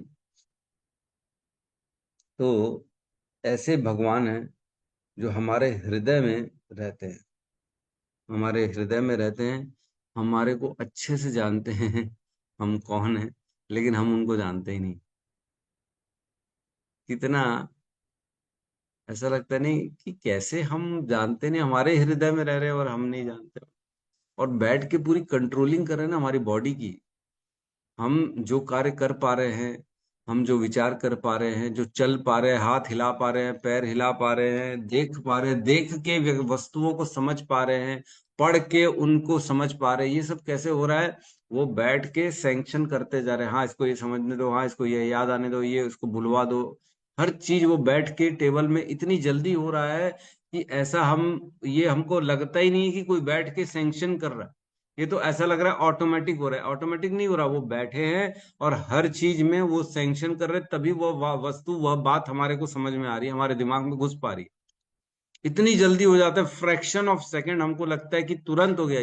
तो ऐसे भगवान हैं जो हमारे हृदय में रहते हैं, हमारे हृदय में रहते हैं, हमारे को अच्छे से जानते हैं हम कौन हैं, लेकिन हम उनको जानते ही नहीं। कितना ऐसा लगता नहीं कि कैसे हम जानते नहीं, हमारे हृदय में रह रहे हैं और हम नहीं जानते। और बैठ के पूरी कंट्रोलिंग कर रहे हैं ना हमारी बॉडी की। हम जो कार्य कर पा रहे हैं, हम जो विचार कर पा रहे हैं, जो चल पा रहे हैं, हाथ हिला पा रहे हैं, पैर हिला पा रहे हैं, देख पा रहे हैं, देख के वस्तुओं को समझ पा रहे हैं, पढ़ के उनको समझ पा रहे हैं, ये सब कैसे हो रहा है? वो बैठ के सैंक्शन करते जा रहे हैं, हाँ इसको ये समझने दो, हाँ इसको ये याद आने दो, ये उसको भुलवा दो। हर चीज वो बैठ के टेबल में इतनी जल्दी हो रहा है कि ऐसा हम, ये हमको लगता ही नहीं है कि कोई बैठ के सैंक्शन कर रहा है। ये तो ऐसा लग रहा है ऑटोमेटिक हो रहा है। ऑटोमेटिक नहीं हो रहा, वो बैठे हैं और हर चीज में वो सैंक्शन कर रहे हैं, तभी वो वस्तु, वह बात हमारे को समझ में आ रही है, हमारे दिमाग में घुस पा रही है। इतनी जल्दी हो जाता है, फ्रैक्शन ऑफ सेकंड, हमको लगता है कि तुरंत हो गया।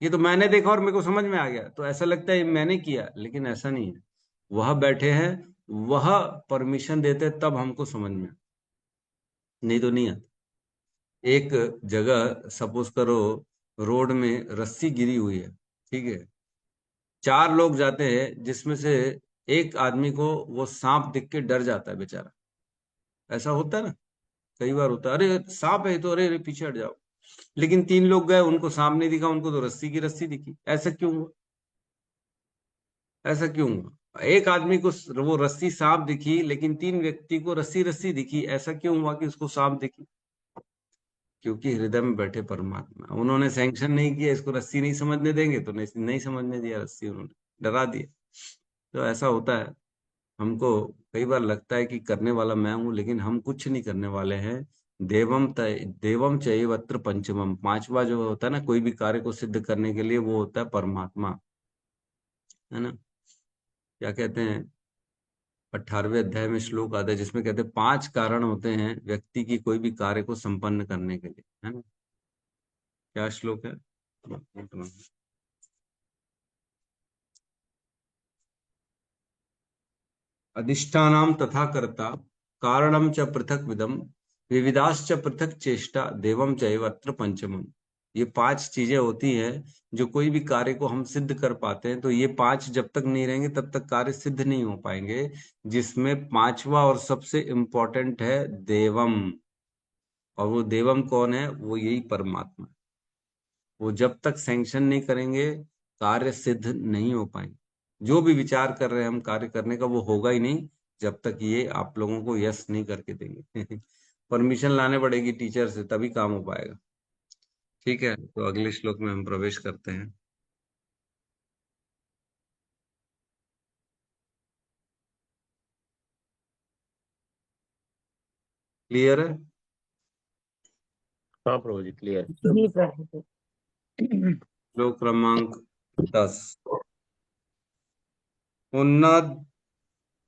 ये तो मैंने देखा और मेरे को समझ में आ गया, तो ऐसा लगता है मैंने किया, लेकिन ऐसा नहीं है। वह बैठे हैं, वह परमिशन देते हैं, तब हमको समझ में, नहीं तो नहीं आता। एक जगह सपोज करो रोड में रस्सी गिरी हुई है, ठीक है, चार लोग जाते हैं, जिसमें से एक आदमी को वो सांप दिख के डर जाता है बेचारा। ऐसा होता है ना, कई बार होता है, अरे सांप है तो, अरे अरे पीछे हट जाओ। लेकिन तीन लोग गए, उनको सांप नहीं दिखा, उनको तो रस्सी की रस्सी दिखी। ऐसा क्यों हुआ? ऐसा क्यों हुआ? एक आदमी को वो रस्सी सांप दिखी, लेकिन तीन व्यक्ति को रस्सी रस्सी दिखी। ऐसा क्यों हुआ कि उसको सांप दिखी? क्योंकि हृदय में बैठे परमात्मा, उन्होंने सैंक्शन नहीं किया, इसको रस्सी नहीं समझने देंगे, तो नहीं, नहीं समझने दिया रस्सी, उन्होंने डरा दिया। तो ऐसा होता है। हमको कई बार लगता है कि करने वाला मैं हूं, लेकिन हम कुछ नहीं करने वाले हैं। देवम चैवत्र पंचमम, पांचवा जो होता है ना कोई भी कार्य को सिद्ध करने के लिए, वो होता है परमात्मा, है ना। क्या कहते हैं, 18वें अध्याय में श्लोक आता है जिसमें कहते हैं 5 कारण होते हैं व्यक्ति की कोई भी कार्य को संपन्न करने के लिए, है ना। क्या श्लोक है? अधिष्ठानाम तथा कर्ता, कारणम च पृथक विदम, विविधाश्च पृथक चेष्टा, देवम चैव अत्र पंचमम। ये 5 चीजें होती हैं जो कोई भी कार्य को हम सिद्ध कर पाते हैं। तो ये 5 जब तक नहीं रहेंगे तब तक कार्य सिद्ध नहीं हो पाएंगे, जिसमें पांचवा और सबसे इंपॉर्टेंट है देवम। और वो देवम कौन है? वो यही परमात्मा। वो जब तक सैंक्शन नहीं करेंगे कार्य सिद्ध नहीं हो पाएंगे। जो भी विचार कर रहे हैं हम कार्य करने का, वो होगा ही नहीं जब तक ये आप लोगों को यस नहीं करके देंगे। परमिशन लाने पड़ेगी टीचर से, तभी काम हो पाएगा। ठीक है, तो अगले श्लोक में हम प्रवेश करते हैं। क्लियर है? हाँ प्रभु जी क्लियर। जी प्रभु जी। श्लोक क्रमांक 10। उन्नत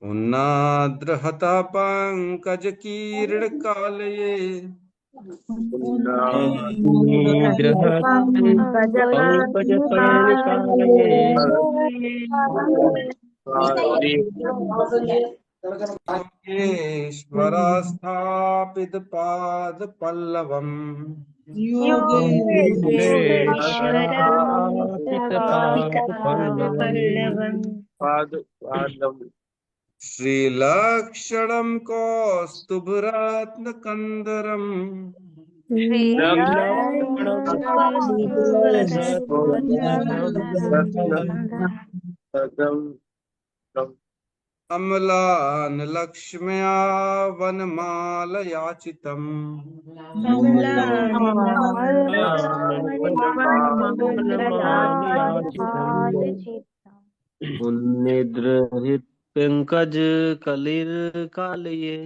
उन्नाद्रहता पंकज कीर्ण कालये, पंकज कर्णिकालये योगेश्वरा स्थापित पाद पल्लवम् योगेश्वर योगेश्वरार्पितपादपल्लवम् पल्लवम् श्रीलक्षणं कौस्तुभरत्नकन्दरम् अमलानलक्ष्म्या वनमालयाचितम् उन्निद्रहित पंकज कलिर्कालये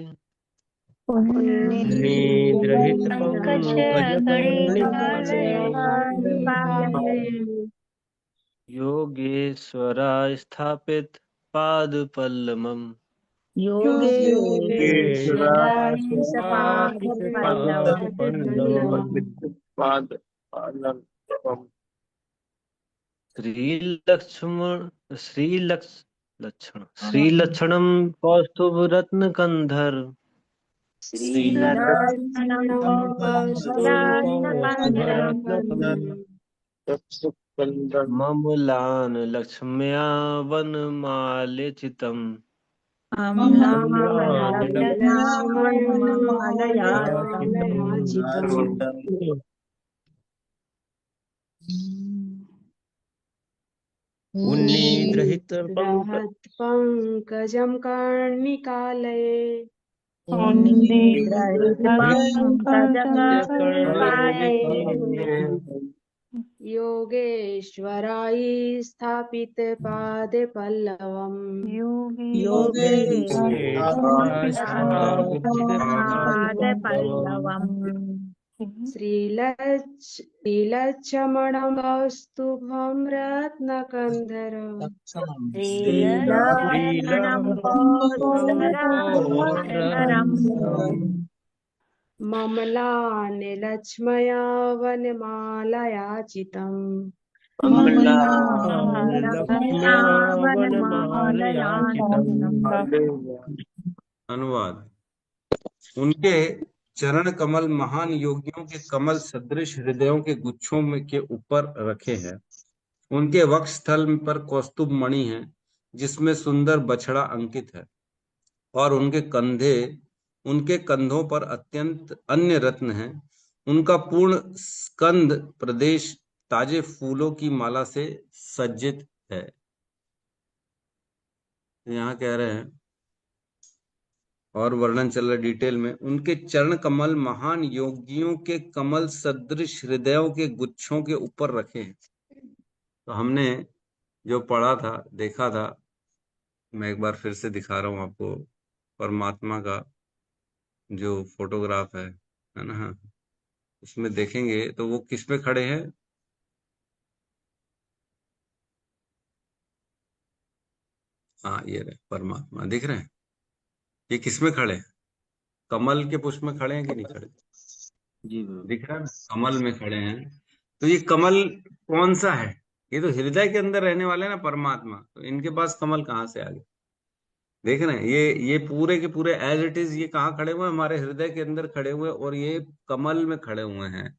निद्रहित पंकज कर्णिकालये योगेश्वरा स्थापित पाद पल्लवम् श्रीलक्ष्मण कौस्तुभरत्नकंधर ममलान लक्ष्म्या वनमाल्यचितम् उन्निद्रहित पंकजं कर्णिकालये योगेश्वराय स्थापित पादे पल्लवम् श्रीलक्ष्मणं कौस्तुभं रत्नकन्धरम् ममलान लक्ष्मया वनमालयाचितम् अनुवाद। उनके चरण कमल महान योगियों के कमल सदृश हृदयों के गुच्छों में के ऊपर रखे हैं। उनके वक्ष स्थल पर कौस्तुभ मणि है जिसमें सुंदर बछड़ा अंकित है, और उनके कंधों पर अत्यंत अन्य रत्न हैं। उनका पूर्ण स्कंद प्रदेश ताजे फूलों की माला से सज्जित है। यहाँ कह रहे हैं और वर्णन चल रहा है डिटेल में। उनके चरण कमल महान योगियों के कमल सदृश हृदयों के गुच्छों के ऊपर रखे हैं। तो हमने जो पढ़ा था, देखा था, मैं एक बार फिर से दिखा रहा हूं आपको। परमात्मा का जो फोटोग्राफ है ना, उसमें देखेंगे तो वो किस पे खड़े हैं? हाँ, ये रहे परमात्मा, दिख रहे हैं? ये किस में खड़े हैं? कमल के पुष्प में खड़े हैं कि नहीं खड़े? जी दिख रहा है ना? कमल में खड़े हैं। तो ये कमल कौन सा है? ये तो हृदय के अंदर रहने वाले ना परमात्मा, तो इनके पास कमल कहाँ से आ गए? देख रहे हैं? ये पूरे के पूरे एज इट इज ये कहाँ खड़े हुए हैं? हमारे हृदय के अंदर खड़े हुए, और ये कमल में खड़े हुए हैं।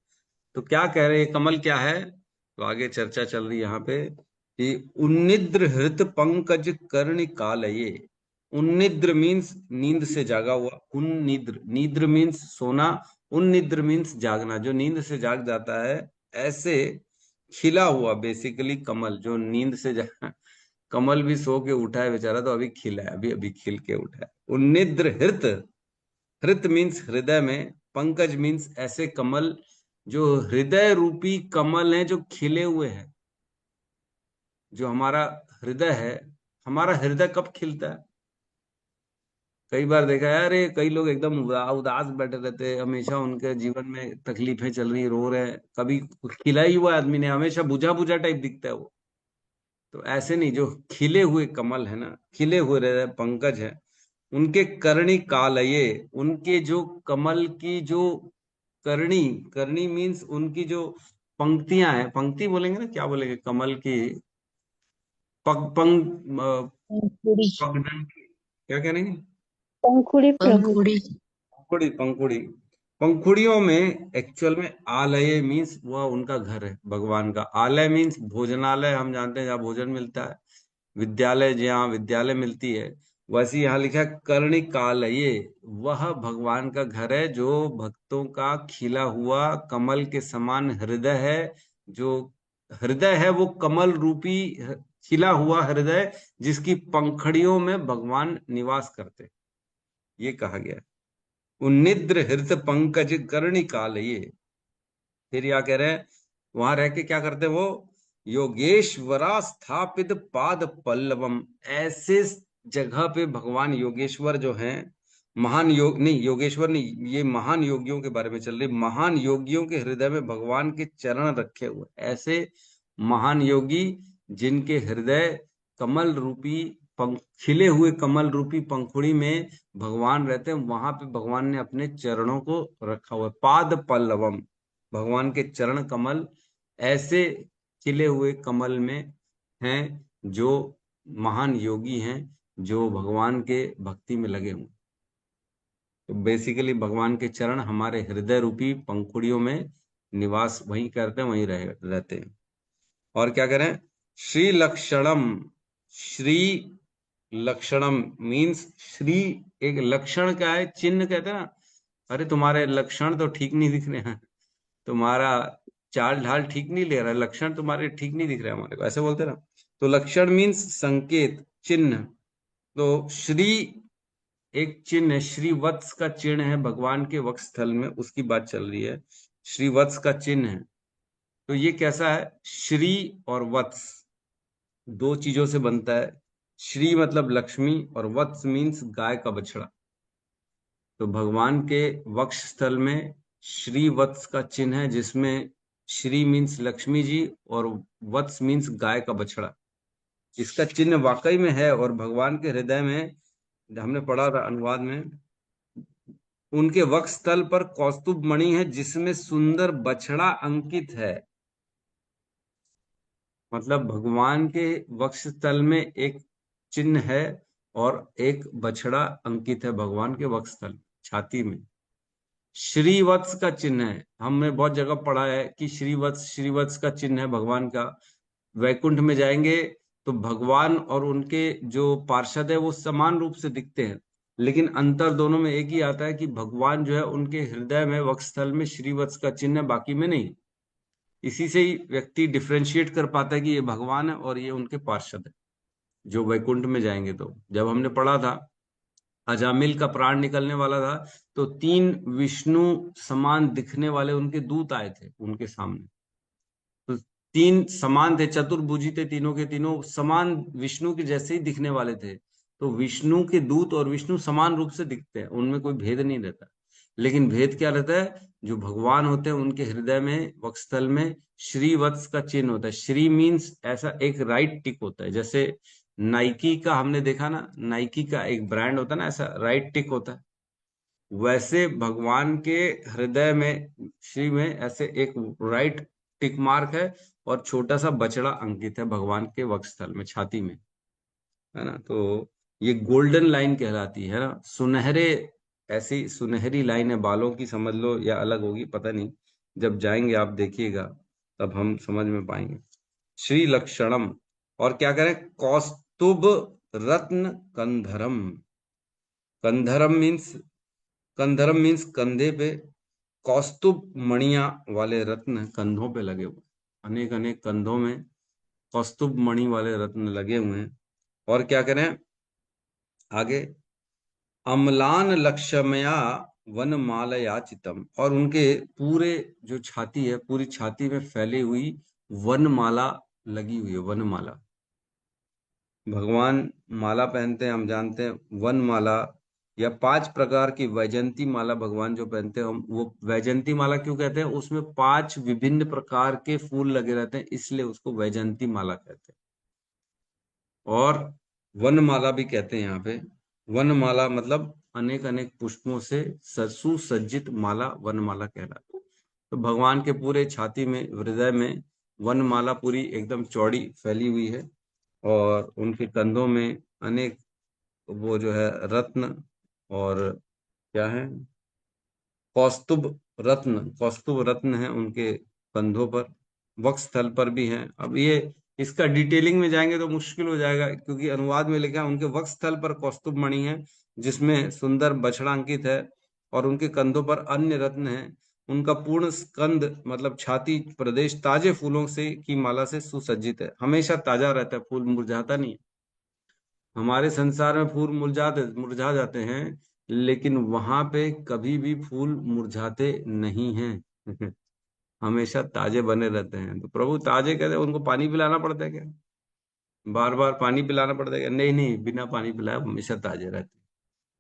तो क्या कह रहे हैं? कमल क्या है? तो आगे चर्चा चल रही है यहाँ पे कि उन्निद्र हृत पंकज कर्णिकालये। उन्निद्र मीन्स नींद से जागा हुआ। निद्र मीन्स सोना। उन्निद्र मीन्स जागना, जो नींद से जाग जाता है। ऐसे खिला हुआ बेसिकली कमल, जो नींद से कमल भी सो के उठा है बेचारा, तो अभी खिला है, अभी अभी खिल के उठा है। उन्निद्र हृत मीन्स हृदय में। पंकज मीन्स ऐसे कमल जो हृदय रूपी कमल हैं, जो खिले हुए हैं। जो हमारा हृदय है, हमारा हृदय कब खिलता है? कई बार देखा है, अरे कई लोग एकदम उदास बैठे रहते हैं, हमेशा उनके जीवन में तकलीफें चल रही, रो रहे हैं, कभी खिला ही हुआ आदमी ने, हमेशा बुझा बुझा टाइप दिखता है वो। तो ऐसे नहीं, जो खिले हुए कमल है ना, खिले हुए हृदय पंकज है, उनके करणी कालये, उनके जो कमल की जो करणी, करणी मीन्स उनकी जो पंक्तियां हैं, पंक्ति बोलेंगे ना, क्या बोलेंगे? कमल की पगडंडी, क्या कह रही हैं? पंखुड़ी प्रभु। पंखुड़ी, पंखुड़ी। पंखुड़ियों में एक्चुअल में आलय मीन्स वह उनका घर है भगवान का। आलय मीन्स भोजनालय, हम जानते हैं जहाँ भोजन मिलता है। विद्यालय जहाँ विद्यालय मिलती है, वैसे यहाँ लिखा है कर्णिकालये, वह भगवान का घर है जो भक्तों का खिला हुआ कमल के समान हृदय है। जो हृदय है वो कमल रूपी खिला हुआ हृदय, जिसकी पंखड़ियों में भगवान निवास करते, ये कहा गया है। उन्निद्र हृत पंकज कर्णिकालये। फिर यहाँ कह रहे हैं वहां रह के क्या करते वो, योगेश्वरा स्थापित पाद पल्लवम, ऐसे जगह पे भगवान योगेश्वर जो हैं, महान योग नहीं, योगेश्वर नहीं, ये महान योगियों के बारे में चल रही। महान योगियों के हृदय में भगवान के चरण रखे हुए, ऐसे महान योगी जिनके हृदय कमल रूपी खिले हुए कमल रूपी पंखुड़ी में भगवान रहते हैं, वहां पे भगवान ने अपने चरणों को रखा हुआ है। पाद पल्लवम, भगवान के चरण कमल ऐसे खिले हुए कमल में हैं जो महान योगी हैं, जो भगवान के भक्ति में लगे हुए। तो बेसिकली भगवान के चरण हमारे हृदय रूपी पंखुड़ियों में निवास वहीं करते हैं, वहीं रहते हैं। और क्या करें, श्री लक्षणम, श्री लक्षणम मीन्स श्री एक लक्षण क्या है, चिन्ह कहते हैं ना। अरे तुम्हारे लक्षण तो ठीक नहीं दिख रहे हैं, तुम्हारा चाल ढाल ठीक नहीं ले रहा है, लक्षण तुम्हारे ठीक नहीं दिख रहे हमारे को, ऐसे बोलते ना। तो लक्षण मीन्स संकेत, चिन्ह। तो श्री एक चिन्ह है, श्री वत्स का चिन्ह है भगवान के वक्ष स्थल में, उसकी बात चल रही है। श्री वत्स का चिन्ह है। तो ये कैसा है, श्री और वत्स दो चीजों से बनता है। श्री मतलब लक्ष्मी और वत्स मीन्स गाय का बछड़ा। तो भगवान के वक्ष स्थल में श्री वत्स का चिन्ह है, जिसमें श्री मीन्स लक्ष्मी जी और वत्स मीन्स गाय का बछड़ा। इसका चिन्ह वाकई में है। और भगवान के हृदय में, हमने पढ़ा था अनुवाद में, उनके वक्ष स्थल पर कौस्तुभ मणि है जिसमें सुंदर बछड़ा अंकित है। मतलब भगवान के वक्ष स्थल में एक चिन्ह है और एक बछड़ा अंकित है भगवान के वक्ष स्थल छाती में। श्रीवत्स का चिन्ह है, हमने बहुत जगह पढ़ा है कि श्रीवत्स का चिन्ह है भगवान का। वैकुंठ में जाएंगे तो भगवान और उनके जो पार्षद है वो समान रूप से दिखते हैं, लेकिन अंतर दोनों में एक ही आता है कि भगवान जो है उनके हृदय में वक्षस्थल में श्रीवत्स का चिन्ह है, बाकी में नहीं। इसी से ही व्यक्ति डिफ्रेंशिएट कर पाता है कि ये भगवान है और ये उनके पार्षद है जो वैकुंठ में जाएंगे। तो जब हमने पढ़ा था अजामिल का प्राण निकलने वाला था, तो 3 विष्णु समान दिखने वाले उनके दूत आए थे उनके सामने। तो 3 समान थे, चतुर्भुजी थे, तीनों के तीनों समान विष्णु के जैसे ही दिखने वाले थे। तो विष्णु के दूत और विष्णु समान रूप से दिखते हैं, उनमें कोई भेद नहीं रहता। लेकिन भेद क्या रहता है, जो भगवान होते हैं उनके हृदय में वक्षस्थल में श्रीवत्स का चिन्ह होता है। श्री मीन्स ऐसा एक राइट टिक होता है, जैसे नाइकी का हमने देखा ना, नाइकी का एक ब्रांड होता है ना, ऐसा राइट टिक होता है। वैसे भगवान के हृदय में श्री में ऐसे एक राइट टिक मार्क है और छोटा सा बछड़ा अंकित है भगवान के वक्षस्थल में छाती में, है ना। तो ये गोल्डन लाइन कहलाती है ना, सुनहरे, ऐसी सुनहरी लाइन है, बालों की समझ लो या अलग होगी पता नहीं, जब जाएंगे आप देखिएगा तब हम समझ में पाएंगे। श्री लक्षणम। और क्या करें, कौस्तुभ रत्न कंधरम। कंधरम मीन्स कंधे पे, कौस्तुभ मणिया वाले रत्न कंधों पे लगे हुए, अनेक अनेक कंधों में कौस्तुभ मणि वाले रत्न लगे हुए हैं। और क्या करें आगे, अम्लान लक्ष्मया वनमालयाचितम, और उनके पूरे जो छाती है, पूरी छाती में फैली हुई वनमाला लगी हुई है, वनमाला। भगवान माला पहनते हैं, हम जानते हैं वनमाला या 5 प्रकार की वैजंती माला भगवान जो पहनते हैं, हम वो वैजंती माला क्यों कहते हैं, उसमें 5 विभिन्न प्रकार के फूल लगे रहते हैं, इसलिए उसको वैजंती माला कहते हैं। और वनमाला भी कहते हैं यहाँ पे। वनमाला मतलब अनेक अनेक पुष्पों से सुसज्जित माला वनमाला कहलाती है। तो भगवान के पूरे छाती में, हृदय में वनमाला पूरी एकदम चौड़ी फैली हुई है और उनके कंधों में अनेक वो जो है रत्न और क्या है, कौस्तुभ कौस्तुभ रत्न है उनके कंधों पर, वक्ष स्थल पर भी हैं। अब ये इसका डिटेलिंग में जाएंगे तो मुश्किल हो जाएगा, क्योंकि अनुवाद में लिखा है उनके वक्ष स्थल पर कौस्तुभ मणि है जिसमें सुंदर बछड़ा अंकित है, और उनके कंधों पर अन्य रत्न है। उनका पूर्ण स्कंद मतलब छाती प्रदेश ताजे फूलों से की माला से सुसज्जित है, हमेशा ताजा रहता है, फूल मुरझाता नहीं है। हमारे संसार में फूल मुरझा जाते हैं, लेकिन वहां पे कभी भी फूल मुरझाते नहीं हैं। हमेशा ताजे बने रहते हैं। तो प्रभु ताजे कहते हैं, उनको पानी पिलाना पड़ता है क्या? बार बार पानी पिलाना पड़ता है क्या? नहीं नहीं, बिना पानी पिलाए हमेशा ताजे रहते हैं।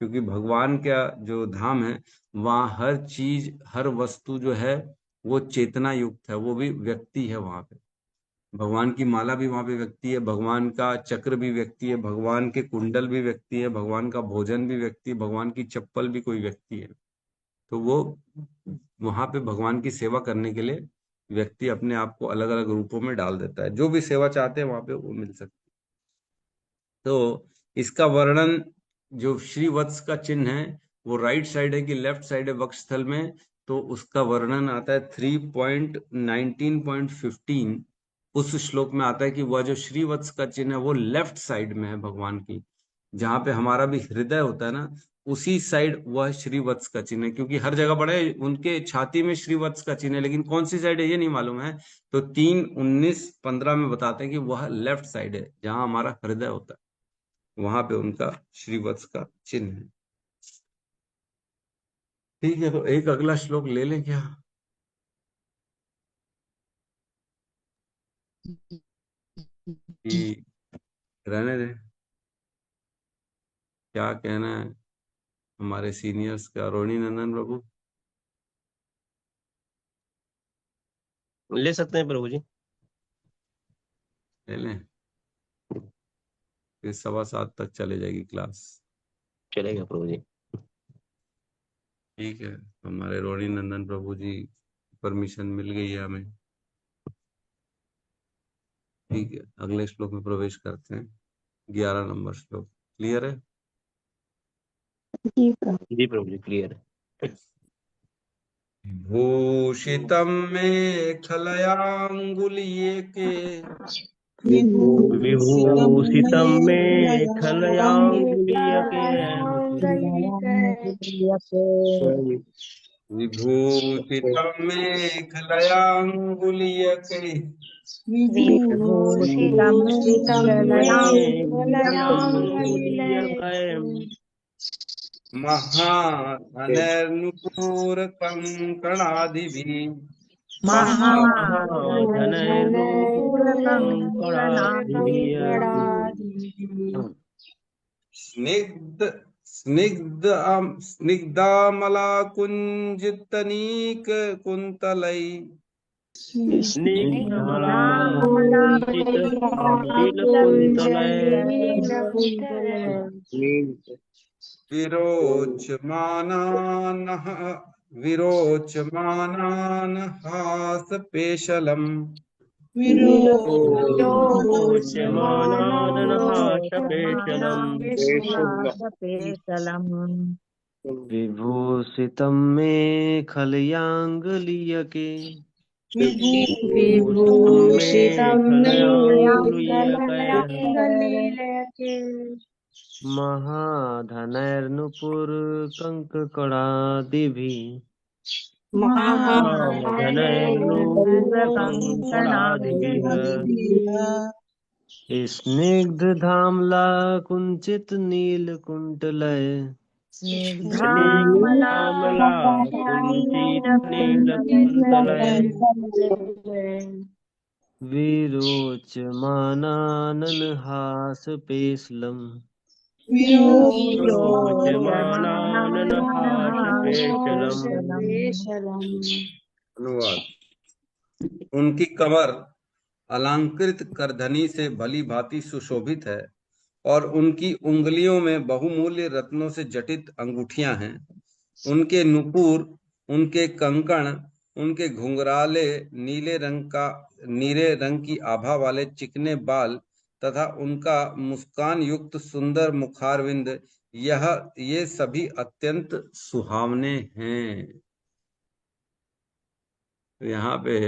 क्योंकि भगवान का जो धाम है, वहाँ हर चीज हर वस्तु जो है वो चेतना युक्त है, वो भी व्यक्ति है वहां पे। भगवान की माला भी वहां पे व्यक्ति है, भगवान का चक्र भी व्यक्ति है, भगवान के कुंडल भी व्यक्ति है, भगवान का भोजन भी व्यक्ति है, भगवान की चप्पल भी कोई व्यक्ति है। तो वो वहां पे भगवान की सेवा करने के लिए व्यक्ति अपने आप को अलग अलग रूपों में डाल देता है, जो भी सेवा चाहते हैं वहां पे वो मिल सकती है। तो इसका वर्णन, जो श्रीवत्स का चिन्ह है वो राइट साइड है कि लेफ्ट साइड है वक्षस्थल में, तो उसका वर्णन आता है 3.19.15। उस श्लोक में आता है कि वह जो श्रीवत्स का चिन्ह है वो लेफ्ट साइड में है भगवान की, जहां पे हमारा भी हृदय होता है ना, उसी साइड वह श्रीवत्स का चिन्ह है। क्योंकि हर जगह पड़े उनके छाती में श्रीवत्स का चिन्ह है, लेकिन कौन सी साइड है ये नहीं मालूम है। तो 3:19-15 में बताते हैं कि वह लेफ्ट साइड है जहां हमारा हृदय होता है, वहां पे उनका श्रीवत्स का चिन्ह है। ठीक है, तो एक अगला श्लोक ले लें क्या? कि रहने दें? क्या कहना है हमारे सीनियर्स का? रोहिणी नंदन प्रभु ले सकते हैं प्रभु जी। ले लें? फिर 7:15 तक चले जाएगी क्लास। चलेगा प्रभु जी। ठीक है, हमारे रोहिणी नंदन प्रभु जी परमिशन मिल गई है हमें। ठीक है, अगले श्लोक में प्रवेश करते हैं। 11 नंबर श्लोक क्लियर है? जी प्रभु। जी प्रभु जी क्लियर है। भूषितम में खलयांगुलीयके विभूषितम में खलयांगुलीयके विभूषितम में खलयांगुलीयके विभूषितं महाधनैर्नुपूर कंकणादिभिः स्निग्धामलाकुञ्जितनीक कुन्तलै विरोचमानान् हासपेशलम्। विभूषितम में खलयांगुलीयके विभूषितं महाधनैर्नुपुर कंकणादिभिः स्निग्धाम्ला कुंचित नीलकुंतलय विरोचमानानन हासपेशलम्। अनुवाद। उनकी कमर अलंकृत करधनी से भली भांति सुशोभित है और उनकी उंगलियों में बहुमूल्य रत्नों से जटित अंगूठियां हैं। उनके नुपुर, उनके कंकण, उनके घुंघराले नीले रंग की आभा वाले चिकने बाल तथा उनका मुस्कान युक्त सुंदर मुखारविंद, ये सभी अत्यंत सुहावने हैं। तो यहाँ पे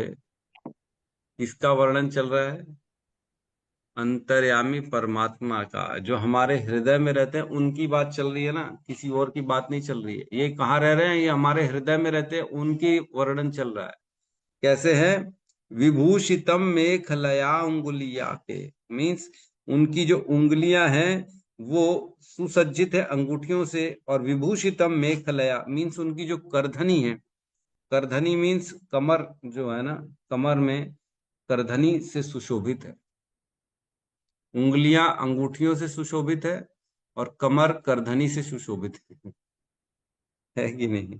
किसका वर्णन चल रहा है? अंतर्यामी परमात्मा का, जो हमारे हृदय में रहते हैं उनकी बात चल रही है ना, किसी और की बात नहीं चल रही है। ये कहाँ रह रहे हैं? ये हमारे हृदय में रहते हैं, उनकी वर्णन चल रहा है। कैसे है? विभूषितम मेखलया अंगुलिया के, मीन्स उनकी जो उंगलियां हैं वो सुसज्जित है अंगूठियों से। और विभूषितम मेखलया मीन्स उनकी जो करधनी है, करधनी मीन्स कमर जो है ना, कमर में करधनी से सुशोभित है। उंगलियां अंगूठियों से सुशोभित है और कमर करधनी से सुशोभित है कि नहीं?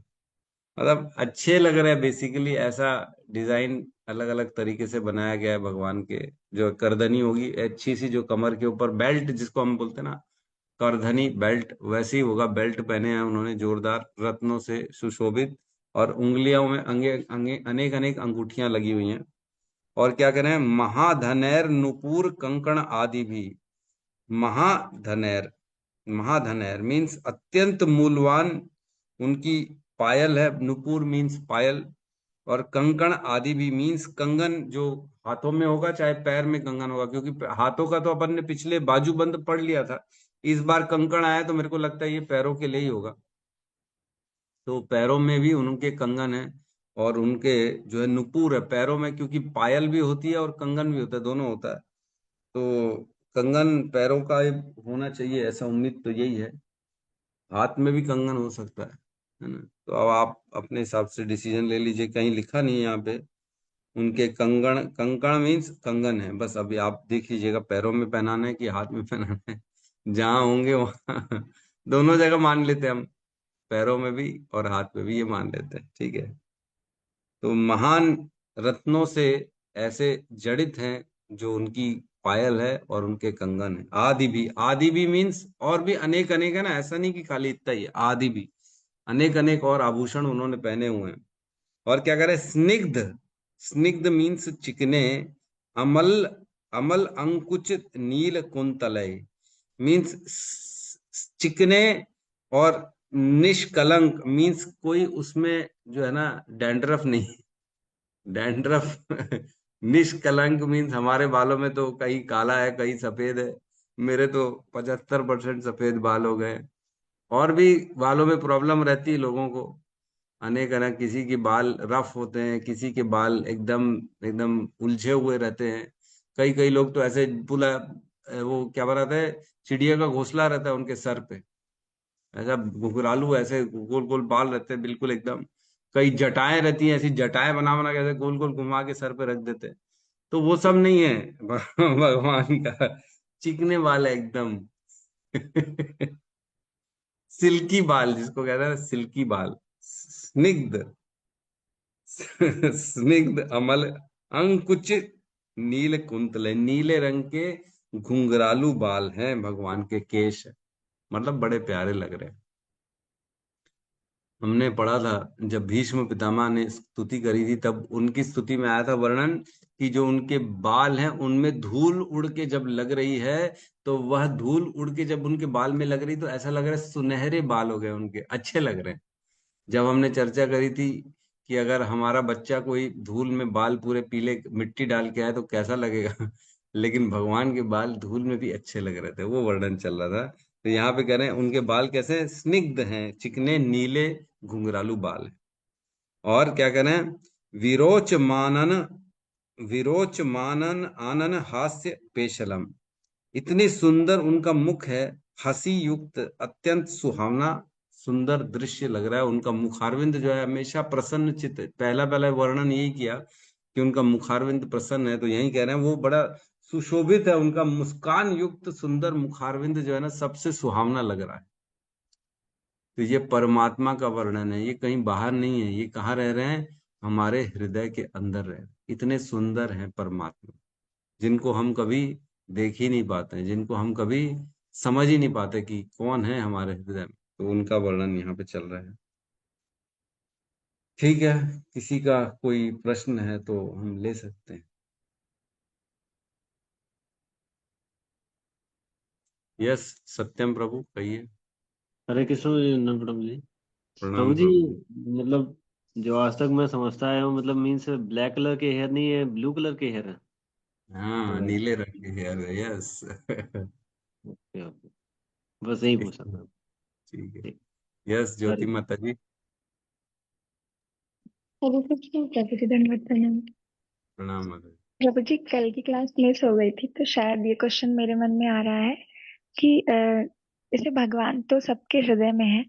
मतलब अच्छे लग रहे हैं। बेसिकली ऐसा डिजाइन अलग अलग तरीके से बनाया गया है भगवान के। जो करधनी होगी अच्छी सी, जो कमर के ऊपर बेल्ट जिसको हम बोलते हैं ना, करधनी बेल्ट, वैसे ही होगा। बेल्ट पहने हैं उन्होंने जोरदार, रत्नों से सुशोभित, और उंगलियों में अंगे अंगे अनेक अनेक अंगूठियां लगी हुई हैं। और क्या कह रहे हैं? महाधनैर नुपुर कंकण आदि भी। महाधनैर, महाधनैर मीन्स अत्यंत मूल्यवान उनकी पायल है। नुपुर मीन्स पायल। और कंकण आदि भी मीन्स कंगन, जो हाथों में होगा चाहे पैर में कंगन होगा, क्योंकि हाथों का तो अपन ने पिछले बाजूबंद पढ़ लिया था। इस बार कंकण आया तो मेरे को लगता है ये पैरों के लिए ही होगा। तो पैरों में भी उनके कंगन है, और उनके जो है नुपुर है पैरों में, क्योंकि पायल भी होती है और कंगन भी होता है, दोनों होता है। तो कंगन पैरों का ही होना चाहिए, ऐसा उम्मीद तो यही है। हाथ में भी कंगन हो सकता है ना? तो अब आप अपने हिसाब से डिसीजन ले लीजिए। कहीं लिखा नहीं है यहाँ पे उनके कंगन, कंकण मीन्स कंगन है। बस अभी आप देख लीजिएगा पैरों में पहनाना है कि हाथ में पहनाना है। जहां होंगे वहां दोनों जगह मान लेते हैं हम, पैरों में भी और हाथ में भी, ये मान लेते हैं, ठीक है। तो महान रत्नों से ऐसे जड़ित हैं जो उनकी पायल है और उनके कंगन है। आदि भी, आदि भी मीन्स और भी अनेक अनेक है ना, ऐसा नहीं कि खाली इतना ही है, आदि भी अनेक अनेक और आभूषण उन्होंने पहने हुए हैं। और क्या करे? स्निग्ध, स्निग्ध मीन्स चिकने, अमल, अमल अंकुचित नील कुंतलय मीन्स चिकने, और निष्कलंक मीन्स कोई उसमें जो है ना डैंड्रफ नहीं, डैंड्रफ निष्कलंक मीन्स हमारे बालों में तो कहीं काला है कहीं सफेद है। मेरे तो 75% सफेद बाल हो गए। और भी बालों में प्रॉब्लम रहती है लोगों को, अनेक अनेक, किसी के बाल रफ होते हैं, किसी के बाल एकदम एकदम उलझे हुए रहते हैं। कई कई लोग तो ऐसे पूरा वो क्या बनाते हैं, चिड़िया का घोंसला रहता है उनके सर पे, ऐसा घुघरालू ऐसे गोल गोल बाल रहते हैं बिल्कुल एकदम। कई जटाएं रहती हैं, ऐसी जटाएं बना बना के ऐसे गोल गोल घुमा के सर पे रख देते हैं। तो वो सब नहीं है भगवान का चिकने बाल है एकदम सिल्की बाल, जिसको कहते हैं सिल्की बाल, स्निग्ध स्निग्ध अमल अंकुचित नील कुंतल, नीले रंग के घुंघरालू बाल हैं भगवान के, केश है। मतलब बड़े प्यारे लग रहे हैं। हमने पढ़ा था जब भीष्म पितामह ने स्तुति करी थी, तब उनकी स्तुति में आया था वर्णन कि जो उनके बाल हैं उनमें धूल उड़ के जब लग रही है, तो वह धूल उड़ के जब उनके बाल में लग रही तो ऐसा लग रहा है सुनहरे बाल हो गए उनके, अच्छे लग रहे हैं। जब हमने चर्चा करी थी कि अगर हमारा बच्चा कोई धूल में बाल पूरे पीले मिट्टी डाल के आए तो कैसा लगेगा लेकिन भगवान के बाल धूल में भी अच्छे लग रहे थे, वो वर्णन चल रहा था। तो यहाँ पे कह रहे हैं उनके बाल कैसे स्निग्ध हैं, चिकने नीले घुंघरालू बाल हैं। और क्या कह रहे हैं? विरोच मानन, विरोच मानन आनन हास्य पेशलम, इतनी सुंदर उनका मुख है, हंसी युक्त अत्यंत सुहावना सुंदर दृश्य लग रहा है। उनका मुखारविंद जो है हमेशा प्रसन्न चित्त, पहला पहला वर्णन यही किया कि उनका मुखारविंद प्रसन्न है, तो यही कह रहे हैं वो बड़ा सुशोभित है। उनका मुस्कान युक्त सुंदर मुखारविंद जो है ना सबसे सुहावना लग रहा है। तो ये परमात्मा का वर्णन है, ये कहीं बाहर नहीं है। ये कहाँ रह रहे हैं? हमारे हृदय के अंदर रह रहे हैं। इतने सुंदर हैं परमात्मा, जिनको हम कभी देख ही नहीं पाते हैं, जिनको हम कभी समझ ही नहीं पाते कि कौन है हमारे हृदय में। तो उनका वर्णन यहाँ पे चल रहा है। ठीक है, किसी का कोई प्रश्न है तो हम ले सकते हैं। यस सत्यम प्रभु कहिए। हरे कृष्ण प्रभु जी। प्रणाम प्रभु जी, प्रभु जी। मतलब जो आज तक मैं समझता आया हूँ, मतलब मीन्स ब्लैक कलर के हेयर नहीं है, ब्लू कलर के हेयर है। हाँ तो नीले रंग के हेयर है, यस। ओके ओके, बस यही पूछा था। ठीक है। ठीक। यस ज्योति हरे माता जी। प्रभु जी, प्रभु जी धन्यवाद प्रणाम। प्रणाम माता जी। प्रभु जी, कल की क्लास मिस हो गई थी तो शायद ये क्वेश्चन मेरे मन में आ रहा है कि जैसे भगवान तो सबके हृदय में है,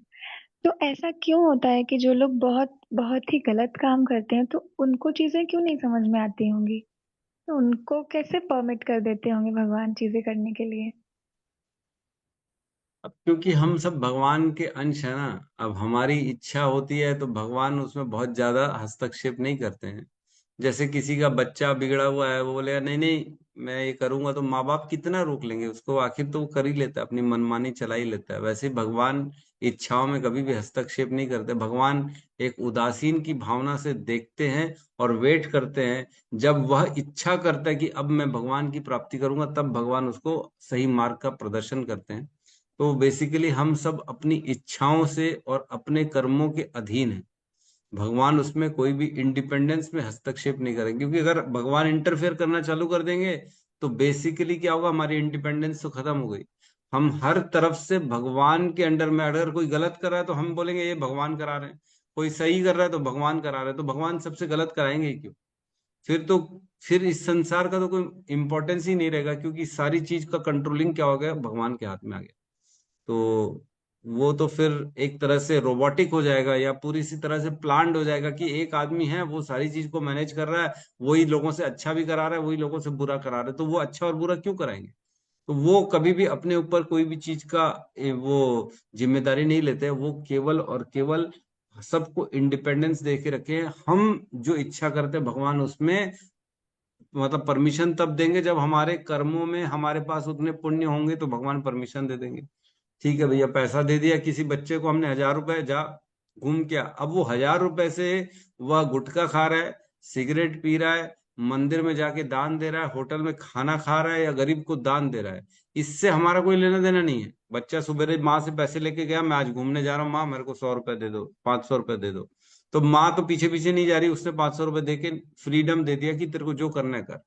तो ऐसा क्यों होता है कि जो लोग बहुत बहुत ही गलत काम करते हैं तो उनको चीजें क्यों नहीं समझ में आती होंगी, तो उनको कैसे परमिट कर देते होंगे भगवान चीजें करने के लिए? अब क्योंकि हम सब भगवान के अंश है ना, अब हमारी इच्छा होती है तो भगवान उसमें बहुत ज्यादा हस्तक्षेप नहीं करते हैं। जैसे किसी का बच्चा बिगड़ा हुआ है, वो बोलेगा नहीं नहीं मैं ये करूंगा, तो माँ बाप कितना रोक लेंगे उसको, आखिर तो वो कर ही लेता है, अपनी मनमानी चला ही लेता है। वैसे ही भगवान इच्छाओं में कभी भी हस्तक्षेप नहीं करते। भगवान एक उदासीन की भावना से देखते हैं और वेट करते हैं। जब वह इच्छा करता है कि अब मैं भगवान की प्राप्ति करूंगा, तब भगवान उसको सही मार्ग का प्रदर्शन करते हैं। तो बेसिकली हम सब अपनी इच्छाओं से और अपने कर्मों के अधीन हैं। भगवान उसमें कोई भी इंडिपेंडेंस में हस्तक्षेप नहीं करेंगे, क्योंकि अगर भगवान इंटरफेयर करना चालू कर देंगे तो बेसिकली क्या होगा, हमारी इंडिपेंडेंस तो खत्म हो गई। हम हर तरफ से भगवान के अंडर में, अगर कोई गलत कर रहा है तो हम बोलेंगे ये भगवान करा रहे हैं, कोई सही कर रहा है तो भगवान करा रहे हैं, तो भगवान सबसे गलत कराएंगे ही क्यों? फिर तो फिर इस संसार का तो कोई इंपॉर्टेंस ही नहीं रहेगा, क्योंकि सारी चीज का कंट्रोलिंग क्या हो गया, भगवान के हाथ में आ गया। तो वो तो फिर एक तरह से रोबोटिक हो जाएगा, या पूरी सी तरह से प्लान्ड हो जाएगा कि एक आदमी है वो सारी चीज को मैनेज कर रहा है, वही लोगों से अच्छा भी करा रहा है, वही लोगों से बुरा करा रहा है, तो वो अच्छा और बुरा क्यों कराएंगे? तो वो कभी भी अपने ऊपर कोई भी चीज का वो जिम्मेदारी नहीं लेते हैं। वो केवल और केवल सबको इंडिपेंडेंस दे के रखे हैं। हम जो इच्छा करते हैं भगवान उसमें मतलब परमिशन तब देंगे जब हमारे कर्मों में हमारे पास उतने पुण्य होंगे, तो भगवान परमिशन दे देंगे। ठीक है भैया, पैसा दे दिया किसी बच्चे को हमने, 1,000 रुपए, जा घूम क्या। अब वो 1,000 रुपए से वह गुटखा खा रहा है, सिगरेट पी रहा है, मंदिर में जाके दान दे रहा है, होटल में खाना खा रहा है, या गरीब को दान दे रहा है, इससे हमारा कोई लेना देना नहीं है। बच्चा सुबह माँ से पैसे लेके गया, मैं आज घूमने जा रहा हूँ, माँ मेरे को 100 रुपए दे दो, 500 रुपए दे दो। तो माँ तो पीछे पीछे नहीं जा रही, उसने 500 रुपए दे के फ्रीडम दे दिया कि तेरे को जो करना है कर।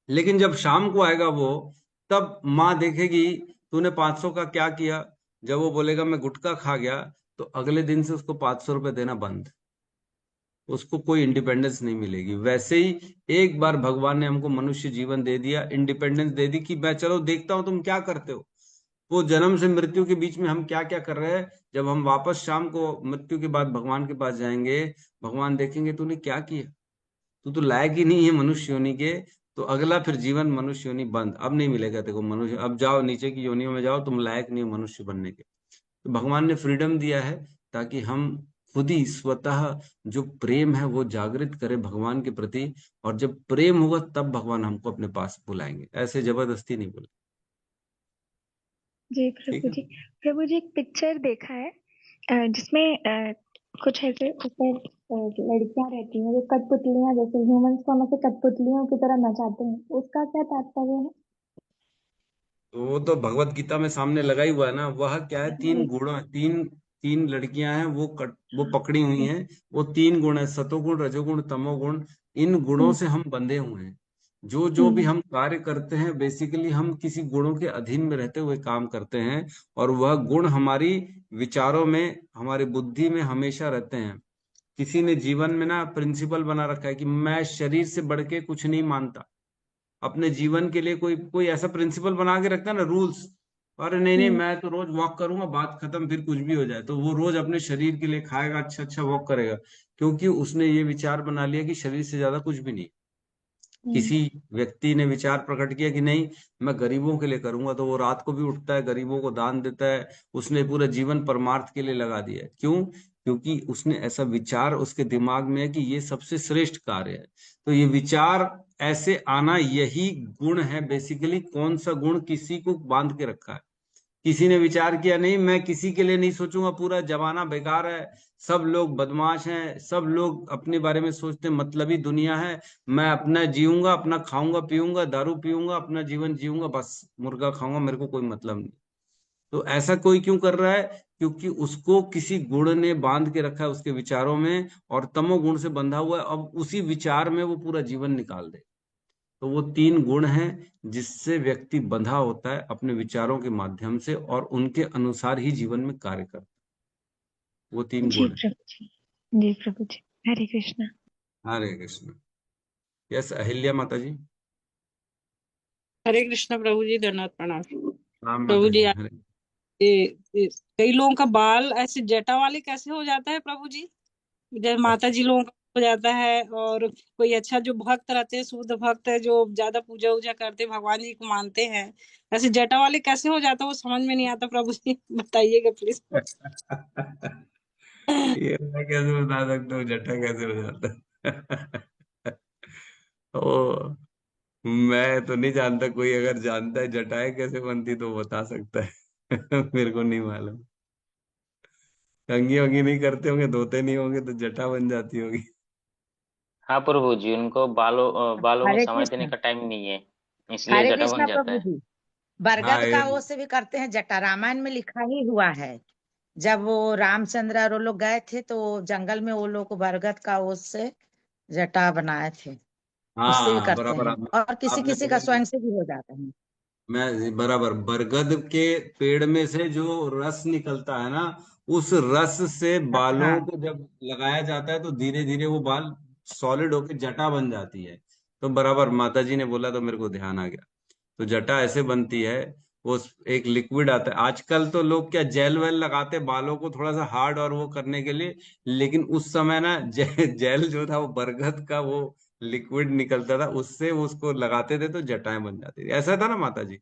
लेकिन जब शाम को आएगा वो, तब माँ देखेगी तूने 500 का क्या किया। जब वो बोलेगा मैं गुटखा खा गया, तो अगले दिन से उसको 500 रुपए देना बंद, उसको कोई इंडिपेंडेंस नहीं मिलेगी। वैसे ही एक बार भगवान ने हमको मनुष्य जीवन दे दिया, इंडिपेंडेंस दे दी कि मैं चलो देखता हूं तुम क्या करते हो। वो जन्म से मृत्यु के बीच में हम क्या क्या कर रहे हैं, जब हम वापस शाम को मृत्यु के बाद भगवान के पास जाएंगे, भगवान देखेंगे तूने क्या किया, तू तो लायक ही नहीं है मनुष्य योनि के। तो अगला फिर जीवन मनुष्य योनि बंद, अब नहीं मिलेगा देखो मनुष्य, अब जाओ नीचे की योनियों में जाओ, तुम लायक नहीं हो मनुष्य बनने के। तो भगवान ने फ्रीडम दिया है ताकि हम खुद ही स्वतः जो प्रेम है वो जागृत करें भगवान के प्रति। और जब प्रेम होगा तब भगवान हमको अपने पास बुलाएंगे, ऐसे जबरदस्ती नहीं बुलाएंगे। जी ठीक प्रभु है। जी। प्रभु जी, एक पिक्चर देखा है जिसमें कुछ ऐसे ऊपर लड़कियां रहती हैं जो कठपुतलियां, जैसे ह्यूमंस को हम ऐसे कठपुतलियों की तरह नचाते हैं, उसका क्या तात्पर्य है? तो वो तो भगवत गीता में सामने लगा ही हुआ है ना। वह क्या है, तीन जी। गुण, तीन तीन लड़कियां हैं, वो पकड़ी हुई हैं। वो तीन गुण है, सतोगुण रजोगुण तमोगुण। इन गुणों हम्म। से हम बंधे हुए हैं। जो जो भी हम्म। हम कार्य करते हैं, बेसिकली हम किसी गुणों के अधीन में रहते हुए काम करते हैं। और वह गुण हमारी विचारों में, हमारी बुद्धि में हमेशा रहते हैं। किसी ने जीवन में ना प्रिंसिपल बना रखा है कि मैं शरीर से बढ़ के कुछ नहीं मानता। अपने जीवन के लिए कोई कोई ऐसा प्रिंसिपल बना के रखता है ना, रूल्स। अरे नहीं नहीं हम्म। मैं तो रोज वॉक करूंगा, बात खत्म, फिर कुछ भी हो जाए तो वो रोज अपने शरीर के लिए खाएगा, अच्छा अच्छा वॉक करेगा, क्योंकि उसने ये विचार बना लिया कि शरीर से ज्यादा कुछ भी नहीं। हम्म। किसी व्यक्ति ने विचार प्रकट किया कि नहीं मैं गरीबों के लिए करूंगा, तो वो रात को भी उठता है, गरीबों को दान देता है। उसने पूरा जीवन परमार्थ के लिए लगा दिया है। क्यों? क्योंकि उसने ऐसा विचार उसके दिमाग में है कि ये सबसे श्रेष्ठ कार्य है। तो ये विचार ऐसे आना, यही गुण है बेसिकली। कौन सा गुण किसी को बांध के रखा है? किसी ने विचार किया नहीं मैं किसी के लिए नहीं सोचूंगा, पूरा जमाना बेकार है, सब लोग बदमाश हैं, सब लोग अपने बारे में सोचते हैं मतलबी दुनिया है, मैं अपना जीऊंगा, अपना खाऊंगा पीऊंगा, दारू पीऊंगा, अपना जीवन जीऊंगा, बस मुर्गा खाऊंगा, मेरे को कोई मतलब नहीं। तो ऐसा कोई क्यों कर रहा है? क्योंकि उसको किसी गुण ने बांध के रखा है उसके विचारों में, और तमोगुण से बंधा हुआ है, अब उसी विचार में वो पूरा जीवन निकाल दे। तो वो 3 गुण हैं जिससे व्यक्ति बंधा होता है अपने विचारों के माध्यम से, और उनके अनुसार ही जीवन में कार्य करता है। वो 3 गुण है। प्रभु जी। जी प्रभु जी। हरे कृष्णा। हरे कृष्ण। यस अहिल्या माता जी। हरे कृष्ण प्रभु जी, धन्यवाद प्रणाम। राम प्रभु माता जी जी। हरे। कई लोगों का बाल ऐसे जटा वाले कैसे हो जाता है प्रभु जी? जैसे माता जी लोगों का हो जाता है, और कोई अच्छा जो भक्त रहते हैं, शुद्ध भक्त है, जो ज्यादा पूजा वूजा करते हैं, भगवान जी को मानते हैं, ऐसे जटा वाले कैसे हो जाता है? वो समझ में नहीं आता प्रभु जी, बताइएगा प्लीज। ये मैं कैसे बता सकता हूँ जटा कैसे हो जाता है? ओ, मैं तो नहीं जानता, कोई अगर जानता है जटाएं कैसे बनती तो बता सकता है। मेरे को नहीं मालूम। कंघी वंगी नहीं करते होंगे, धोते नहीं होंगे, तो जटा बन जाती होगी। हाँ प्रभु जी, उनको बालों को हरे समेटने कृष्ण। का टाइम नहीं है, इसलिए हरे जटा बन कृष्णा जाता प्रभु है। जी। हाँ बरगद ये। का वो से भी करते हैं जटा, रामायण में लिखा ही हुआ है। जब वो रामचंद्र और वो लोग गए थे तो जंगल में वो लोग बरगद का ओस से जटा बनाए थे, उससे भी हाँ करते बराबर, हैं, आपने और किसी आपने किसी का पकड़ लिया। स्वयं से भी हो जाता है। मैं बराबर, बरगद के पेड़ में से जो रस निकलता है ना, उस रस से बालों हाँ। को जब लगाया जाता है तो धीरे धीरे वो बाल सॉलिड होके जटा बन जाती है। तो बराबर माता जी ने बोला तो मेरे को ध्यान आ गया। तो जटा ऐसे बनती है। वो एक लिक्विड आता है, आजकल तो लोग क्या जेल वेल लगाते बालों को थोड़ा सा हार्ड और वो करने के लिए, लेकिन उस समय ना जेल जो था वो बरगद का वो लिक्विड निकलता था, उससे वो उसको लगाते थे तो जटाएं बन जाती थी। ऐसा था ना माता जी?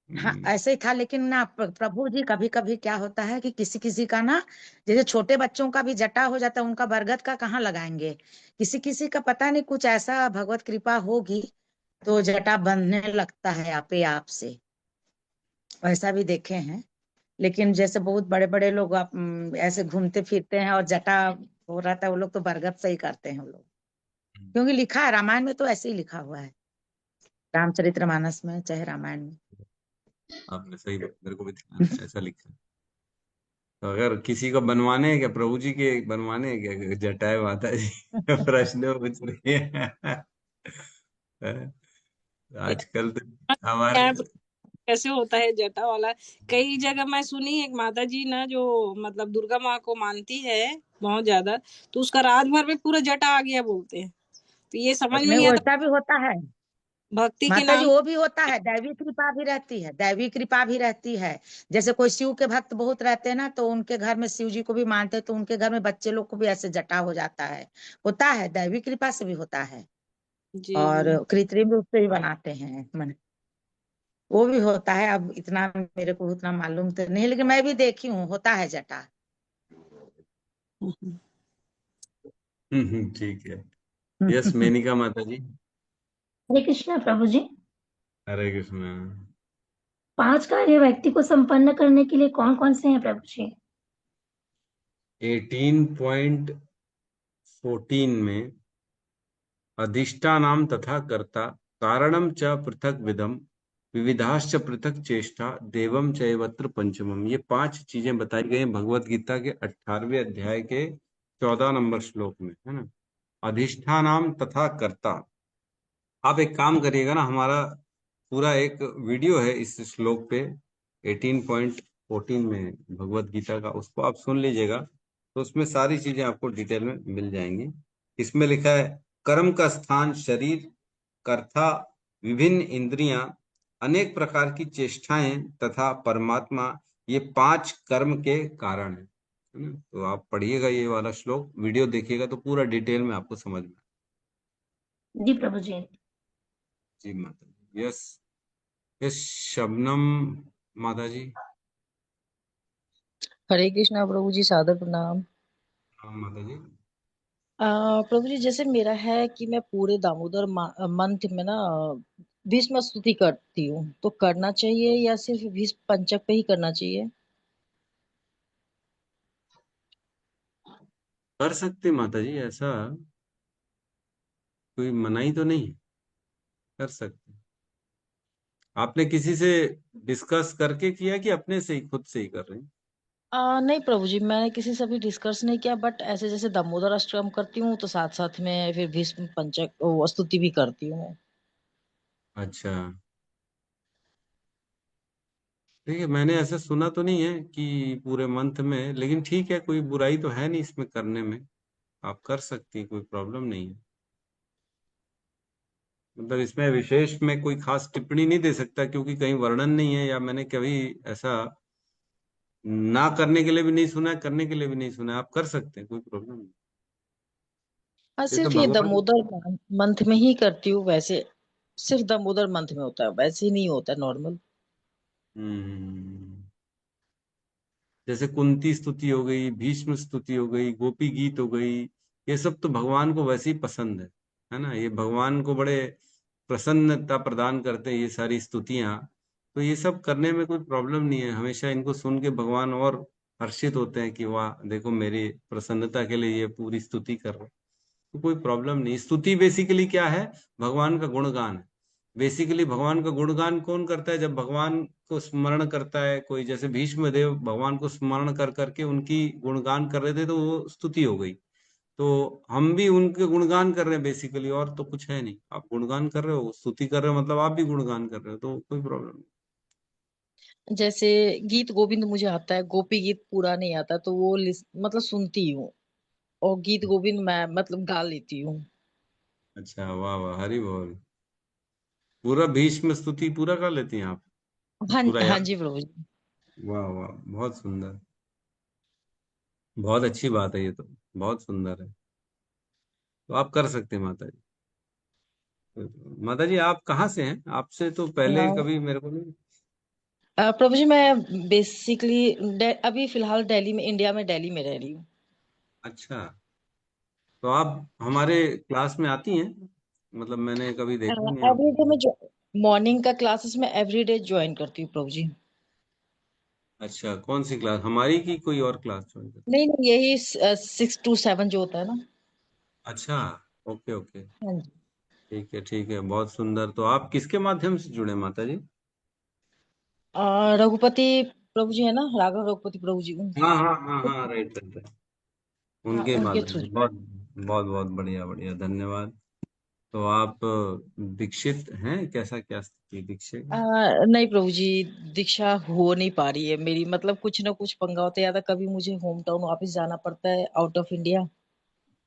हाँ हम्म। ऐसे ही था, लेकिन ना प्रभु जी कभी कभी क्या होता है कि किसी किसी का ना, जैसे छोटे बच्चों का भी जटा हो जाता है, उनका बरगद का कहाँ लगाएंगे? किसी किसी का पता नहीं, कुछ ऐसा भगवत कृपा होगी तो जटा बंधने लगता है आपे आप से। वैसा भी देखे हैं। लेकिन जैसे बहुत बड़े बड़े लोग ऐसे घूमते फिरते हैं और जटा हो रहा था, वो लोग तो बरगद से ही करते हैं वो लोग। क्योंकि लिखा है रामायण में, तो ऐसे ही लिखा हुआ है, रामचरितमानस में चाहे रामायण में। आपने सही बात, मेरे को भी ध्यान है, ऐसा लिखा है। तो अगर किसी को बनवाने हैं क्या, प्रभु जी के बनवाने हैं क्या जटाएं माता जी? प्रश्न पूछ रही है। आजकल तो क्या है, हमारे। कैसे होता है जटा वाला? कई जगह मैं सुनी, एक माता जी ना जो मतलब दुर्गा माँ को मानती है बहुत ज्यादा, तो उसका रात भर में पूरा जटा आ गया बोलते हैं। तो ये समझ में नहीं नहीं आता, वैसा भी होता है भक्ति के माता जी, नाम। वो भी होता है, दैवी कृपा भी रहती है, दैवी कृपा भी रहती है। जैसे कोई शिव के भक्त बहुत रहते हैं ना, तो उनके घर में शिव जी को भी मानते हैं, तो उनके घर में बच्चे लोग को भी ऐसे जटा हो जाता है। होता है, दैवी कृपा से भी होता है। जी जी। और कृत्रिम रूप से भी बनाते हैं मन, वो भी होता है। अब इतना मेरे को उतना मालूम तो नहीं, लेकिन मैं भी देखी हूँ, होता है जटा। ठीक है। यस मेनिका माता जी। हरे कृष्णा प्रभु जी। हरे कृष्ण। 5 कार्य व्यक्ति को संपन्न करने के लिए कौन कौन से हैं प्रभु जी? 18.14 में अधिष्ठानाम तथा कर्ता कारणम च पृथक विधम विविधाश्च पृथक चेष्टा देवम चैवत्र पंचमम, ये 5 चीजें बताई गई हैं भगवत गीता के 18वें अध्याय के 14 नंबर श्लोक में, है ना। अधिष्ठानाम तथा कर्ता। आप एक काम करिएगा ना, हमारा पूरा एक वीडियो है इस श्लोक पे, 18.14 में भगवत गीता का, उसको आप सुन लीजिएगा, तो उसमें सारी चीजें आपको डिटेल में मिल जाएंगी। इसमें लिखा है कर्म का स्थान शरीर, कर्ता विभिन्न इंद्रियां, अनेक प्रकार की चेष्टाएं तथा परमात्मा, ये 5 कर्म के कारण है ना। तो आप पढ़िएगा ये वाला श्लोक, वीडियो देखिएगा तो पूरा डिटेल में आपको समझ में जी प्रभु जी। जी माता जी। यस। यस शबनम माता जी। हरे कृष्णा प्रभु जी, सादर प्रणाम। हाँ माता जी। प्रभु जी, जैसे मेरा है कि मैं पूरे दामोदर मंथ में ना भीष्म स्तुति करती हूँ, तो करना चाहिए या सिर्फ भीष्म पंचक पे ही करना चाहिए? कर सकते माता जी, ऐसा कोई मनाही तो नहीं है, कर सकते। आपने किसी से डिस्कस करके किया कि अपने से ही खुद से ही कर रहे हैं? नहीं प्रभु जी, मैंने किसी से भी डिस्कस नहीं किया, बट ऐसे जैसे दामोदर अष्टकम करती हूँ तो साथ साथ में फिर भीष्म पंचक वो स्तुति भी करती हूँ। अच्छा, ठीक है। मैंने ऐसा सुना तो नहीं है कि पूरे मंथ में, लेकिन ठीक है, कोई बुराई तो है नहीं इसमें करने में, आप कर सकती हैं, कोई प्रॉब्लम नहीं है। मतलब इसमें विशेष में कोई खास टिप्पणी नहीं दे सकता, क्योंकि कहीं वर्णन नहीं है, या मैंने कभी ऐसा ना करने के लिए भी नहीं सुना है, करने के लिए भी नहीं सुना है। आप कर सकते हैं, कोई प्रॉब्लम नहीं। हाँ, ये तो सिर्फ ये भगवान। दामोदर मंथ में ही करती हूँ वैसे। सिर्फ दामोदर मंथ में होता है, वैसे ही नहीं होता नॉर्मल। हम्म, जैसे कुंती स्तुति हो गई, भीष्म स्तुति हो गई, गोपी गीत हो गई, ये सब तो भगवान को वैसे ही पसंद है ना। ये भगवान को बड़े प्रसन्नता प्रदान करते हैं ये सारी स्तुतियां। तो ये सब करने में कोई प्रॉब्लम नहीं है, हमेशा इनको सुन के भगवान और हर्षित होते हैं कि वाह देखो, मेरी प्रसन्नता के लिए ये पूरी स्तुति कर रहे हैं। तो कोई प्रॉब्लम नहीं। स्तुति बेसिकली क्या है? भगवान का गुणगान है। बेसिकली भगवान का गुणगान कौन करता है? जब भगवान को स्मरण करता है कोई, जैसे भीष्म देव भगवान को स्मरण कर करके उनकी गुणगान कर रहे थे, तो वो स्तुति हो गई। तो हम भी उनके गुणगान कर रहे हैं बेसिकली, और तो कुछ है नहीं। आप गुणगान कर रहे हो, स्तुति कर रहे हो, मतलब आप भी गुणगान कर रहे हो, तो कोई प्रॉब्लम नहीं। जैसे गीत गोविंद मुझे आता है, गोपी गीत पूरा नहीं आता, तो वो मतलब सुनती हूँ। और गीत गोविंद मैं मतलब गा लेती हूँ। अच्छा, वाह वाह, हरि बोल। पूरा भीष्म स्तुति पूरा कर लेती हैं आप? हाँ पूरा हाँ याद? जी प्रभु जी। वाह वाह, बहुत सुंदर, बहुत अच्छी बात है ये तो, बहुत सुंदर है। तो आप कर सकते हैं माता जी। माता जी आप कहाँ से हैं? आपसे तो पहले कभी मेरे को नहीं। प्रभु जी, मैं बेसिकली अभी फिलहाल दिल्ली में, इंडिया में दिल्ली में रह रही हूँ। अच्छा, तो आप हमारे क्लास में आती हैं? मतलब मैंने कभी देखा नहीं एवरीडे आपको। में जो मॉर्निंग का क्लासेस में एवरीडे ज्वाइन करती हूँ प्रभु जी। अच्छा, कौन सी क्लास, हमारी की कोई और क्लास ज्वाइन करते? नहीं नहीं, यही 6 to 7 जो होता है ना। अच्छा, ओके ओके, हाँ जी। ठीक है, बहुत सुंदर। तो आप किसके माध्यम से जुड़े माता जी? रघुपति प्रभु जी है ना, राघव रघुपति प्रभु जी, हाँ हाँ हाँ हाँ, राइट राइट राइट। हाँ उनके उनके माध्यम थ्रू। से, बहुत बहुत बहुत बढ़िया बढ़िया, धन्यवाद। तो आप दीक्षित हैं? कैसा, क्या स्थिति दीक्षित? नहीं प्रभु जी, दीक्षा हो नहीं पा रही है मेरी, मतलब कुछ ना कुछ पंगा होता है, या तो कभी मुझे होम टाउन वापस जाना पड़ता है आउट ऑफ इंडिया।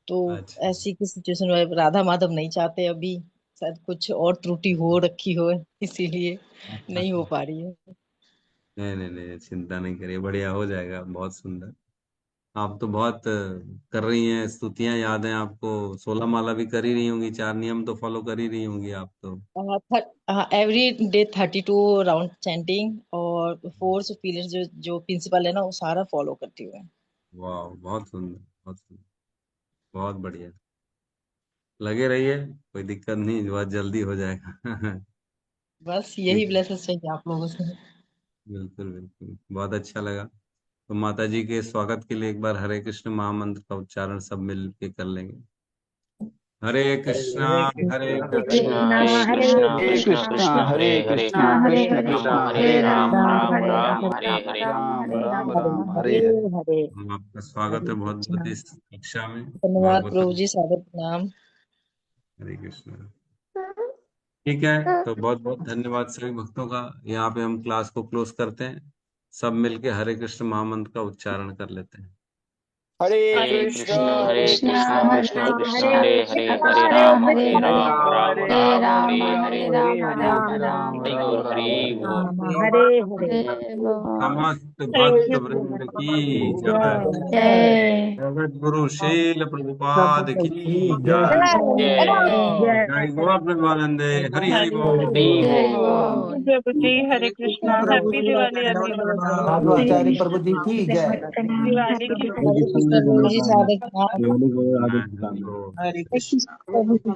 तो अच्छा ऐसी की सिचुएशन में राधा माधव नहीं चाहते अभी, शायद कुछ और त्रुटि हो रखी हो, इसीलिए नहीं हो पा रही है। नहीं नहीं नहीं, चिंता नहीं करिए, बढ़िया हो जाएगा, बहुत सुंदर। आप तो बहुत कर रही हैं स्तुतियां, याद हैं आपको? 16 माला भी कर ही रही होंगी, 4 नियम तो फॉलो कर ही रही होंगी आप तो। एवरी डे 32 राउंड चैंटिंग, और 4 पिलर्स जो जो प्रिंसिपल है ना, वो सारा फॉलो करती हूँ। वाह, बहुत सुंदर, बहुत सुंदर, बहुत बढ़िया। लगे रहिए, कोई दिक्कत नहीं, बहुत जल्दी हो जाएगा। बस ठीक यही है, ब्लेसिंग चाहिए आप लोगों से। बिल्कुल बिल्कुल, बहुत अच्छा लगा। तो माता जी के स्वागत के लिए एक बार हरे कृष्ण महामंत्र का उच्चारण सब मिल के कर लेंगे। हरे कृष्णा हरे हरे कृष्णा हरे कृष्णा कृष्णा कृष्णा हरे हरे कृष्णा हरे कृष्णा कृष्णा कृष्णा कृष्णा हरे हरे हरे कृष्णा कृष्णा हरे कृष्ण हरे कृष्णा हरे हरे राम राम राम हरे राम राम हरे राम हरे। राम राम हरे राम हरे राम हरे हरे हरे। हरे। आपका स्वागत है हरे बहुत बहुत कृष्णा। इस कक्षा में, धन्यवाद प्रभु भागवतम। जी, स्वागत नाम। हरे कृष्ण। ठीक है, तो बहुत बहुत धन्यवाद सभी भक्तों का। यहाँ पे हम क्लास को क्लोज करते हैं, सब मिलके हरे कृष्ण महामंत्र का उच्चारण कर लेते हैं। हरे हरे कृष्णा कृष्णा हरे कृष्णा कृष्णा कृष्णा हरे कृष्णा कृष्ण कृष्णा कृष्ण कृष्णा हरे हरे हरे कृष्णा हरे हरे राम हरे हरे हरे राम हरे हरे राम राम हरे राम राम हरे। हरे हरे राम हरे राम हरे राम राम हरि हरे बोल राम हरि राम हरे हरे बोल। हरे। हरे हरे। हरे बोल समस्त भक्त वृंद की जय। जय जगत गुरु शील प्रभुपाद की जय जय। जय जय। जय गौर प्रेमानंदे, हरि हरि बोल। हरि हरि हरि बोल। बोल बोल। प्रभु जी हरे कृष्णा, प्रभु हैप्पी जी दिवाली धन्यवाद एवरीवन। प्रभु माधवाचार्य प्रभु जी की जय। दिवाली की जी। हरे कृष्ण प्रभु जी, स्वागत नाम। जय। हरे कृष्ण प्रभु जी।